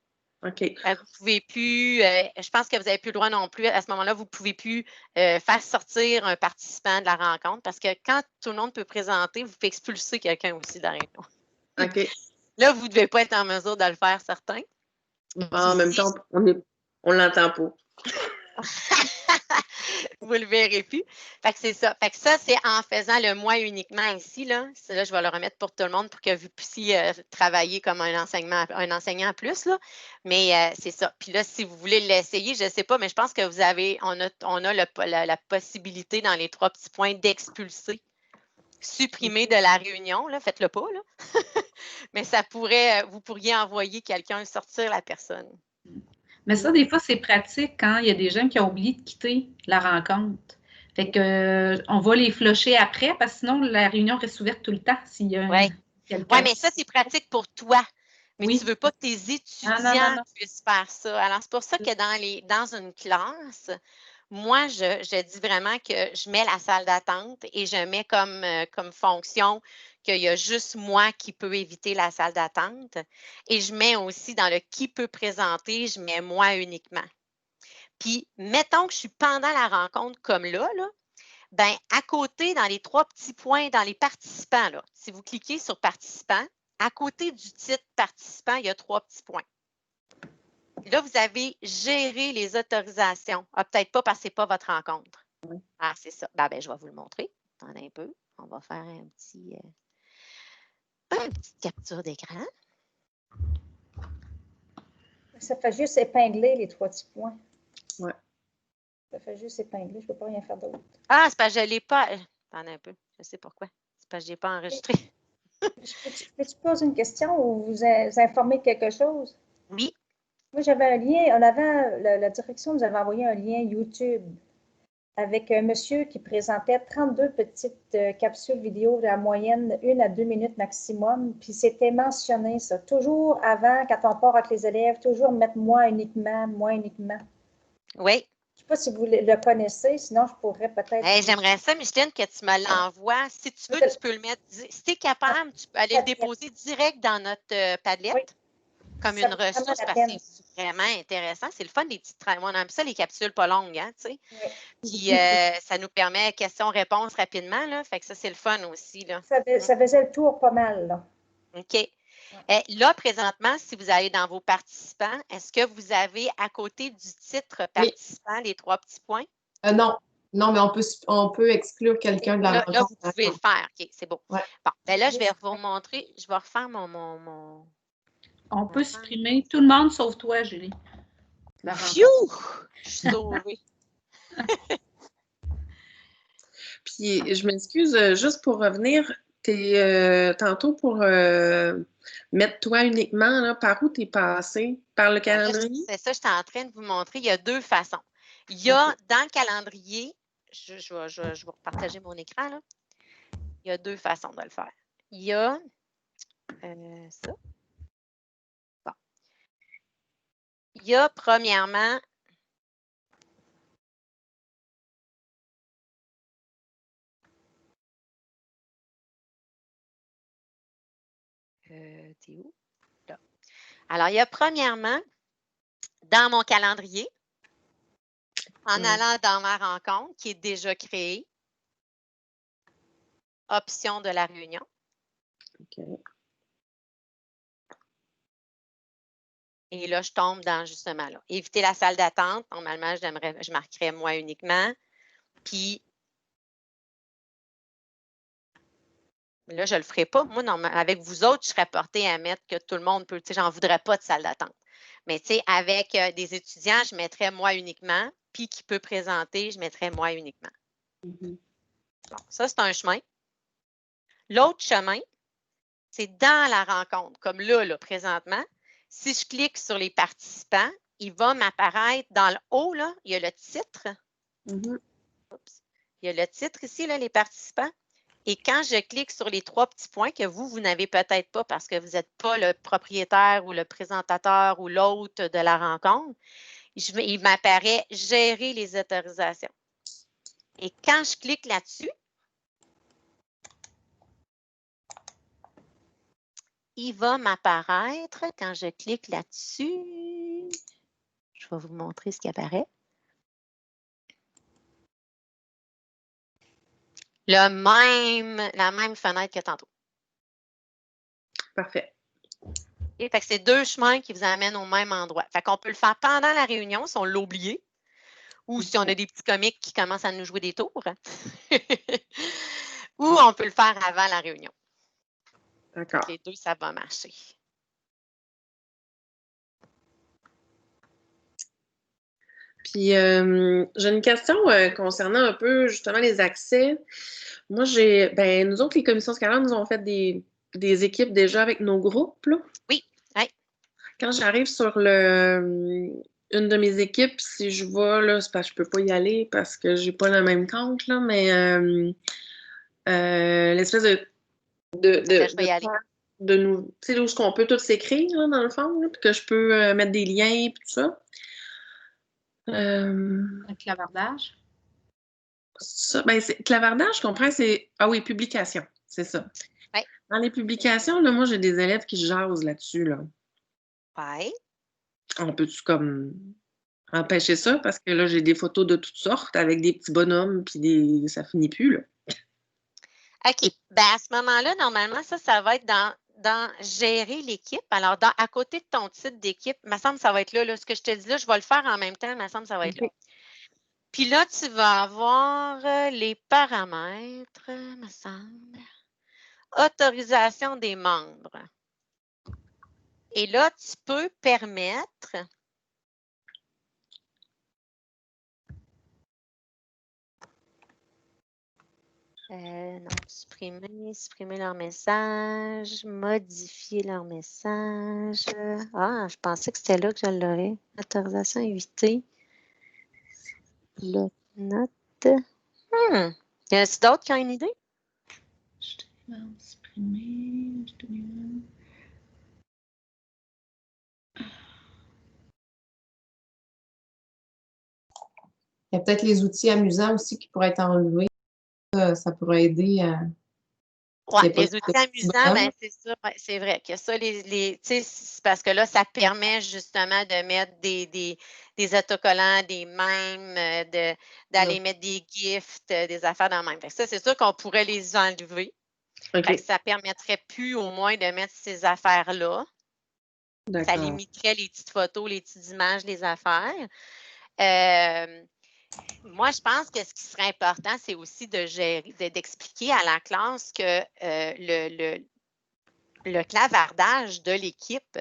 D: OK.
A: Vous ne pouvez plus, je pense que vous n'avez plus le droit non plus, à ce moment-là, vous ne pouvez plus faire sortir un participant de la rencontre parce que quand tout le monde peut présenter, vous pouvez expulser quelqu'un aussi de la réunion.
D: OK.
A: Là, vous ne devez pas être en mesure de le faire, certain.
D: En même temps, on ne l'entend pas.
A: Vous le verrez plus. Fait que c'est ça. Fait que ça, c'est en faisant le moi uniquement ici, là. Là, je vais le remettre pour tout le monde pour que vous puissiez travailler comme un enseignant en plus, là. Mais c'est ça. Puis là, si vous voulez l'essayer, je ne sais pas, mais je pense que on a la possibilité dans les 3 petits points d'expulser, supprimer de la réunion, là. Faites-le pas, là. Mais ça pourrait, vous pourriez envoyer quelqu'un sortir la personne.
B: Mais ça, des fois, c'est pratique quand il y a des gens qui ont oublié de quitter la rencontre. Fait que on va les flusher après, parce que sinon, la réunion reste ouverte tout le temps s'il y a quelqu'un.
A: Oui, mais ça, c'est pratique pour toi. Mais
B: Oui.
A: tu ne veux pas que tes étudiants puissent faire ça. Alors, c'est pour ça que dans une classe, moi, je dis vraiment que je mets la salle d'attente et je mets comme fonction qu'il y a juste moi qui peux éviter la salle d'attente. Et je mets aussi dans le qui peut présenter, je mets moi uniquement. Puis, mettons que je suis pendant la rencontre comme là, ben, à côté, dans les 3 petits points, dans les participants, là, si vous cliquez sur participants, à côté du titre participant, il y a 3 petits points. Là, vous avez géré les autorisations. Ah, peut-être pas parce que ce n'est pas votre rencontre.
D: Oui.
A: Ah, c'est ça. Ben, je vais vous le montrer. Attendez un peu. On va faire une petite capture d'écran.
E: Ça fait juste épingler les 3 petits points.
D: Oui.
E: Ça fait juste épingler. Je ne peux pas rien faire d'autre.
A: Ah, c'est parce que je ne l'ai pas. Attendez un peu. Je sais pourquoi. C'est parce que je n'ai pas enregistré.
E: Peux-tu poser une question ou vous informer de quelque chose?
A: Oui.
E: Moi, j'avais un lien. La direction nous avait envoyé un lien YouTube avec un monsieur qui présentait 32 petites capsules vidéo de la moyenne 1 à 2 minutes maximum. Puis c'était mentionné, ça. Toujours avant, quand on part avec les élèves, toujours mettre moi uniquement.
A: Oui.
E: Je ne sais pas si vous le connaissez, sinon je pourrais peut-être...
A: Hey, j'aimerais ça, Micheline, que tu me l'envoies. Si tu veux, tu peux le mettre. Si tu es capable, tu peux aller le déposer direct dans notre Padlet. Oui. Comme une ressource, parce que c'est vraiment intéressant. C'est le fun des petites... On aime ça, les capsules pas longues, hein, tu sais. Oui. Puis ça nous permet questions-réponses rapidement, là. Fait que ça, c'est le fun aussi, là.
E: Ça faisait le tour pas mal, là.
A: OK. Là, présentement, si vous allez dans vos participants, est-ce que vous avez à côté du titre participant les 3 petits points?
C: Non. Non, mais on peut exclure quelqu'un de la rencontre.
A: Là, vous pouvez le faire. OK, c'est beau. Ouais. Bon, ben là, je vais vous montrer. Je vais refaire mon...
B: On peut supprimer tout le monde sauf toi, Julie.
A: Phew! Je suis sauvée.
D: Puis, je m'excuse, juste pour revenir, tantôt pour mettre toi uniquement, là, par où tu es passé? Par le calendrier?
A: C'est ça, j'étais en train de vous montrer. Il y a 2 façons. Il y a dans le calendrier, je vais vous partager mon écran, là. Il y a 2 façons de le faire. Il y a ça. Bon. Il y a premièrement t'es où? Là. Alors, il y a premièrement, dans mon calendrier, en allant dans ma rencontre, qui est déjà créée, option de la réunion.
D: OK.
A: Et là, je tombe dans justement là. Éviter la salle d'attente. Normalement, je marquerais moi uniquement. Puis, là, je ne le ferai pas. Moi, avec vous autres, je serais portée à mettre que tout le monde peut. Tu sais, j'en voudrais pas de salle d'attente. Mais tu sais, avec des étudiants, je mettrais moi uniquement. Puis, qui peut présenter, je mettrais moi uniquement.
D: Mm-hmm.
A: Bon, ça, c'est un chemin. L'autre chemin, c'est dans la rencontre. Comme là, présentement, si je clique sur les participants, il va m'apparaître dans le haut, là, il y a le titre.
D: Mm-hmm.
A: Oups. Il y a le titre ici, là, les participants. Et quand je clique sur les 3 petits points que vous n'avez peut-être pas parce que vous n'êtes pas le propriétaire ou le présentateur ou l'hôte de la rencontre, il m'apparaît « Gérer les autorisations ». Et quand je clique là-dessus, il va m'apparaître, quand je clique là-dessus, je vais vous montrer ce qui apparaît. La même fenêtre que tantôt.
D: Parfait.
A: Et fait que c'est 2 chemins qui vous amènent au même endroit. Fait qu'on peut le faire pendant la réunion si on l'a oublié ou si on a des petits comiques qui commencent à nous jouer des tours. Ou on peut le faire avant la réunion.
D: D'accord.
A: Les 2, ça va marcher.
D: Puis, j'ai une question concernant un peu justement les accès. Moi, nous autres, les commissions scolaires, nous avons fait des équipes déjà avec nos groupes, là.
A: Oui, oui.
D: Quand j'arrive sur le une de mes équipes, si je vais, là, c'est parce que je peux pas y aller parce que j'ai pas le même compte, là, mais l'espèce
A: Je vais y aller.
D: de nous, tu sais, où est-ce qu'on peut tout s'écrire, là, dans le fond, là, puis que je peux mettre des liens et tout ça.
B: Un clavardage?
D: Ça, ben, clavardage, je comprends, c'est... Ah oui, publication, c'est ça.
A: Ouais.
D: Dans les publications, là, moi, j'ai des élèves qui jasent là-dessus, là.
A: Ouais.
D: On peut-tu comme empêcher ça? Parce que là, j'ai des photos de toutes sortes avec des petits bonhommes, puis ça finit plus, là.
A: OK. Ben, à ce moment-là, normalement, ça va être dans gérer l'équipe. Alors, à côté de ton titre d'équipe, il me semble que ça va être là. Ce que je te dis là, je vais le faire en même temps, il me semble que ça va être là. Puis là, tu vas avoir les paramètres, me semble. Autorisation des membres. Et là, tu peux permettre non, supprimer leur message, modifier leur message. Ah, je pensais que c'était là que je l'aurais. Autorisation évitée. Le note. Y en a-t-il d'autres qui ont une idée?
B: Supprimer.
C: Il y a peut-être les outils amusants aussi qui pourraient être enlevés. Ça pourrait aider à...
A: Oui, les outils amusants, ben, c'est ça, ouais, c'est vrai que ça, c'est parce que là, ça permet justement de mettre des autocollants, des mèmes, d'aller mettre des gifts, des affaires dans le même. Fait que ça, c'est sûr qu'on pourrait les enlever. Fait que ça ne permettrait plus au moins de mettre ces affaires-là. Ça limiterait les petites photos, les petites images, les affaires. Moi, je pense que ce qui serait important, c'est aussi d'expliquer à la classe que le clavardage de l'équipe,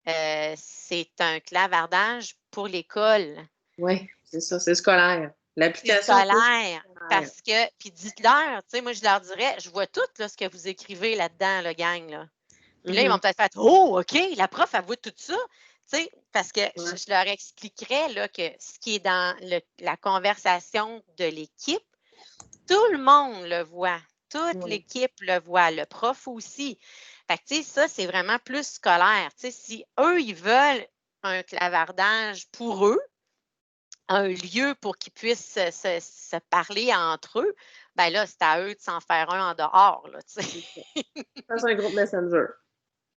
A: c'est un clavardage pour l'école.
D: Oui, c'est ça, c'est scolaire. L'application.
A: C'est scolaire. Parce que, puis dites-leur, tu sais, moi, je leur dirais, je vois tout là, ce que vous écrivez là-dedans, le gang. Là. Puis là, ils vont peut-être faire, oh, OK, la prof, elle voit tout ça. Tu sais, parce que je leur expliquerais là, que ce qui est dans la conversation de l'équipe, tout le monde le voit. Toute l'équipe le voit. Le prof aussi. Fait que, tu sais, ça, c'est vraiment plus scolaire. Tu sais, si eux, ils veulent un clavardage pour eux, un lieu pour qu'ils puissent se parler entre eux, ben là, c'est à eux de s'en faire un en dehors, là, tu sais.
D: C'est un groupe Messenger.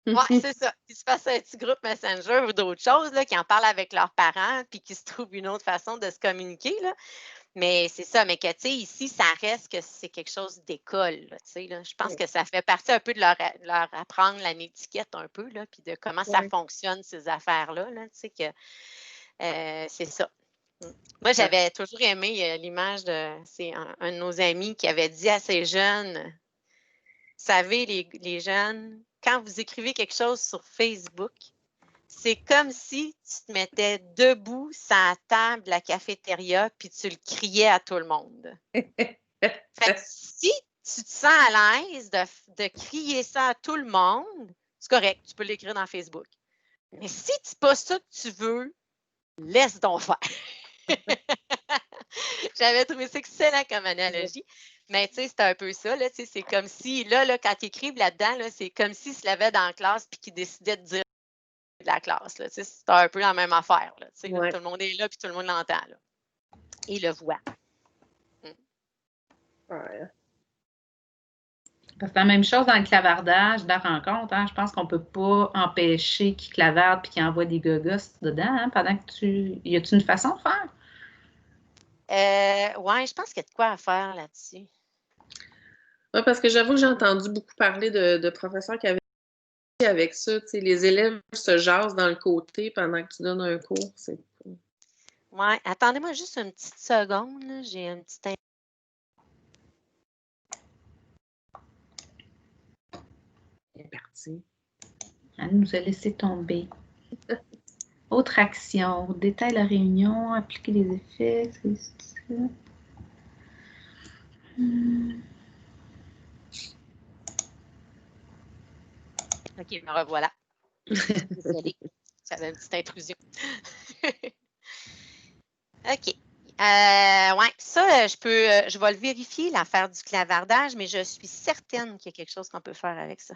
A: Oui, c'est ça. Qu'ils se fassent un petit groupe Messenger ou d'autres choses, là, qui en parlent avec leurs parents, puis qui se trouvent une autre façon de se communiquer, là. Mais c'est ça, mais que, tu sais, ici, ça reste que c'est quelque chose d'école, tu sais, là. Je pense que ça fait partie un peu de leur apprendre l'étiquette un peu, là, puis de comment ça fonctionne, ces affaires-là, là, tu sais, que c'est ça. Moi, j'avais toujours aimé l'image c'est un de nos amis qui avait dit à ces jeunes, vous savez, les jeunes, quand vous écrivez quelque chose sur Facebook, c'est comme si tu te mettais debout sur la table de la cafétéria puis tu le criais à tout le monde. Fait que si tu te sens à l'aise de crier ça à tout le monde, c'est correct, tu peux l'écrire dans Facebook. Mais si c'est pas ça que tu veux, laisse donc faire. J'avais trouvé ça excellent comme analogie. Mais tu sais, c'est un peu ça. Là, c'est comme si, là quand ils écrivent là-dedans, là, c'est comme s'ils se lavaient dans la classe et qu'ils décidaient de dire de la classe. Là, c'est un peu la même affaire. Là, là, tout le monde est là et tout le monde l'entend. Et le voit.
B: C'est la même chose dans le clavardage de la rencontre. Hein? Je pense qu'on ne peut pas empêcher qu'ils clavardent et qu'ils envoient des gogos dedans hein, pendant que tu. Y a-t-il une façon de faire?
A: Oui, je pense qu'il y a de quoi à faire là-dessus.
D: Oui, parce que j'avoue que j'ai entendu beaucoup parler de professeurs qui avaient avec ça. Tu sais, les élèves se jasent dans le côté pendant que tu donnes un cours.
A: Oui, attendez-moi juste une petite seconde. Là. J'ai un petit.
D: Elle est partie.
B: Elle nous a laissé tomber. Autre action. Détaille la réunion, appliquer les effets. C'est ça.
A: OK, me revoilà. Désolée, j'avais une petite intrusion. OK. Ouais, ça, je vais le vérifier, l'affaire du clavardage, mais je suis certaine qu'il y a quelque chose qu'on peut faire avec ça.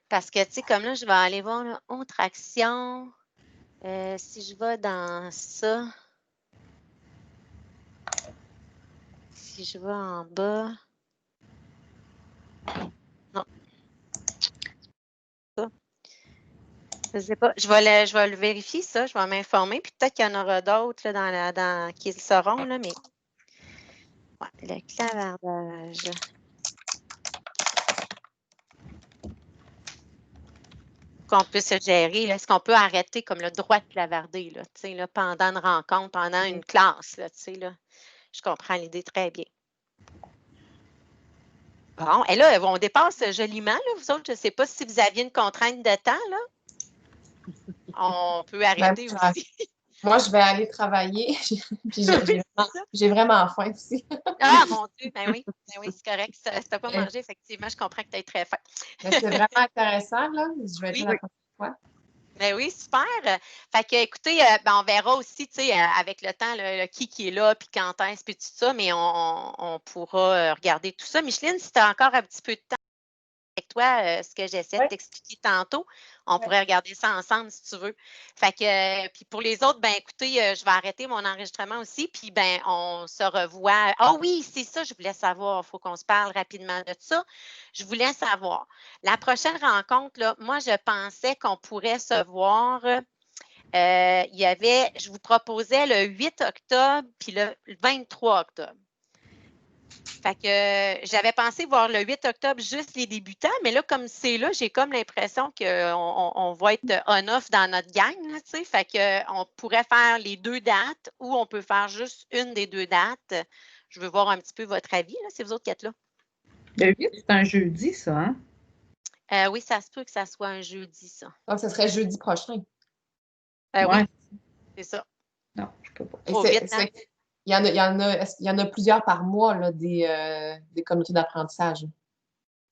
A: Parce que, tu sais, comme là, je vais aller voir là, autre action. Si je vais dans ça, si je vais en bas, non, ça. Je sais pas. Je vais le vérifier, ça. Je vais m'informer. Puis peut-être qu'il y en aura d'autres là, qui le seront, là, mais ouais, le clavardage. Qu'on puisse gérer. Est-ce qu'on peut arrêter comme le droit de clavarder là, là, pendant une rencontre, pendant une classe? Là, là, je comprends l'idée très bien. Bon, et là, on dépasse joliment. Là, vous autres, je ne sais pas si vous aviez une contrainte de temps. Là. On peut arrêter aussi.
C: Moi, je vais aller travailler. Puis j'ai vraiment faim aussi.
A: Ah, mon Dieu, ben oui, c'est correct. Si tu n'as pas mangé, effectivement, je comprends que tu es très faim.
C: C'est vraiment intéressant, là. Je vais être là la prochaine fois.
A: Ben oui, super. Fait que, écoutez, ben, on verra aussi, tu sais, avec le temps, qui est là, puis quand est-ce, puis tout ça, mais on pourra regarder tout ça. Micheline, si tu as encore un petit peu de temps avec toi, ce que j'essaie de t'expliquer tantôt, on pourrait regarder ça ensemble si tu veux. Fait que, puis pour les autres, ben écoutez, je vais arrêter mon enregistrement aussi, puis ben on se revoit. Ah oui, c'est ça, je voulais savoir, il faut qu'on se parle rapidement de ça. Je voulais savoir, la prochaine rencontre, là, moi, je pensais qu'on pourrait se voir. Je vous proposais le 8 octobre, puis le 23 octobre. Fait que j'avais pensé voir le 8 octobre juste les débutants, mais là, comme c'est là, j'ai comme l'impression qu'on va être on-off dans notre gang, là, tu sais. Fait qu'on pourrait faire les 2 dates ou on peut faire juste une des 2 dates. Je veux voir un petit peu votre avis, là, si vous autres qui êtes là.
B: Le 8, c'est un jeudi, ça, hein?
A: Oui, ça se peut que ça soit un jeudi, ça.
C: Donc, ce serait jeudi prochain.
A: Oui, c'est ça.
B: Non, je peux pas.
A: Trop vite, hein?
C: Il y en a plusieurs par mois, là, des communautés d'apprentissage.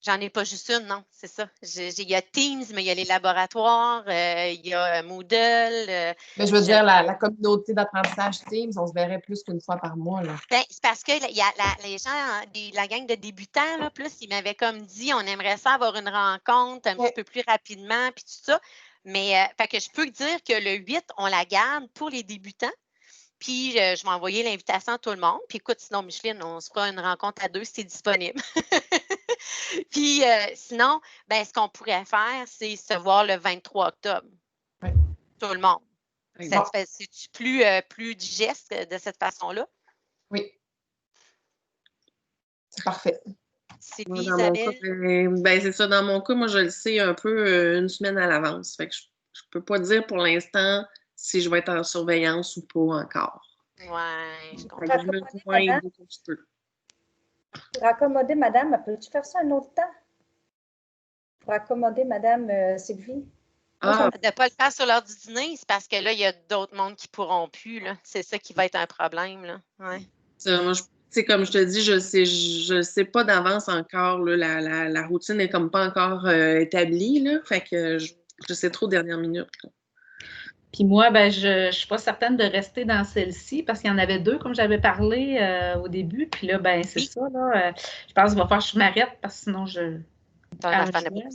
A: J'en ai pas juste une, non, c'est ça. Il y a Teams, mais il y a les laboratoires, il y a Moodle.
C: Mais je veux dire, la communauté d'apprentissage Teams, on se verrait plus qu'une fois par mois. Là.
A: Ben, c'est parce que il y a les gens, la gang de débutants, là, plus, ils m'avaient comme dit, on aimerait ça avoir une rencontre un petit peu plus rapidement, puis tout ça. Mais, fait que je peux dire que le 8, on la garde pour les débutants. Puis, je vais envoyer l'invitation à tout le monde. Puis, écoute, sinon, Micheline, on se fera une rencontre à 2 si c'est disponible. Puis, sinon, ben, ce qu'on pourrait faire, c'est se voir le 23 octobre.
C: Oui.
A: Tout le monde.
C: Bon.
A: C'est-tu plus digeste de cette façon-là?
C: Oui. C'est parfait.
A: C'est
D: Moi,
A: Isabelle.
D: ben, c'est ça. Dans mon cas, moi, je le sais un peu une semaine à l'avance. Fait que je ne peux pas dire pour l'instant si je vais être en surveillance ou pas encore.
A: Ouais, je comprends.
E: Pour accommoder madame, peux-tu faire ça un autre temps? Pour accommoder madame Sylvie?
A: De ne pas le faire sur l'heure du dîner, c'est parce que là, il y a d'autres mondes qui ne pourront plus. C'est ça qui va être un problème. Là. Ouais.
D: Moi, comme je te dis, je sais pas d'avance encore. Là, la routine n'est comme pas encore établie. Là, fait que je sais trop dernière minute. Là.
B: Puis moi, ben, je ne suis pas certaine de rester dans celle-ci parce qu'il y en avait 2, comme j'avais parlé au début. Puis là, ben, c'est ça. Là, je pense qu'il va falloir que je m'arrête parce que sinon,
A: ça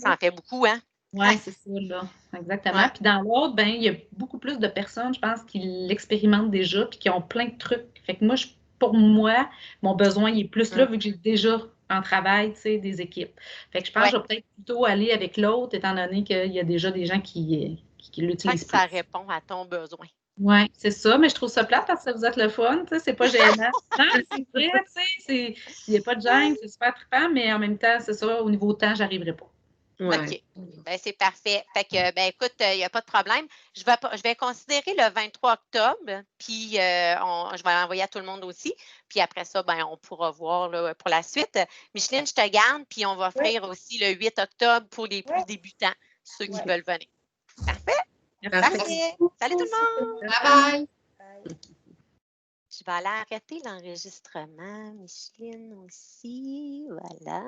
A: en fait beaucoup, hein?
B: Oui, c'est ça, là. Exactement. Ouais. Puis dans l'autre, ben, il y a beaucoup plus de personnes, je pense, qui l'expérimentent déjà puis qui ont plein de trucs. Fait que moi, pour moi, mon besoin, il est plus là vu que j'ai déjà en travail, tu sais, des équipes. Fait que je pense que je vais peut-être plutôt aller avec l'autre, étant donné qu'il y a déjà des gens qui l'utilisent plus.
A: Ça répond à ton besoin.
B: Oui, c'est ça, mais je trouve ça plate parce que vous êtes le fun, tu sais, c'est pas gênant. Non, c'est vrai, tu sais, il n'y a pas de gêne, c'est super trippant, mais en même temps, c'est ça, au niveau temps, j'arriverai pas.
D: Ouais.
A: OK. Ben, c'est parfait. Fait que, ben, écoute, il n'y a pas de problème. Je vais considérer le 23 octobre, puis je vais l'envoyer à tout le monde aussi. Puis après ça, ben, on pourra voir là, pour la suite. Micheline, je te garde, puis on va faire aussi le 8 octobre pour les plus débutants, ceux qui veulent venir. Parfait? Parfait. Salut tout le monde!
C: Bye bye!
A: Je vais aller arrêter l'enregistrement. Micheline aussi. Voilà.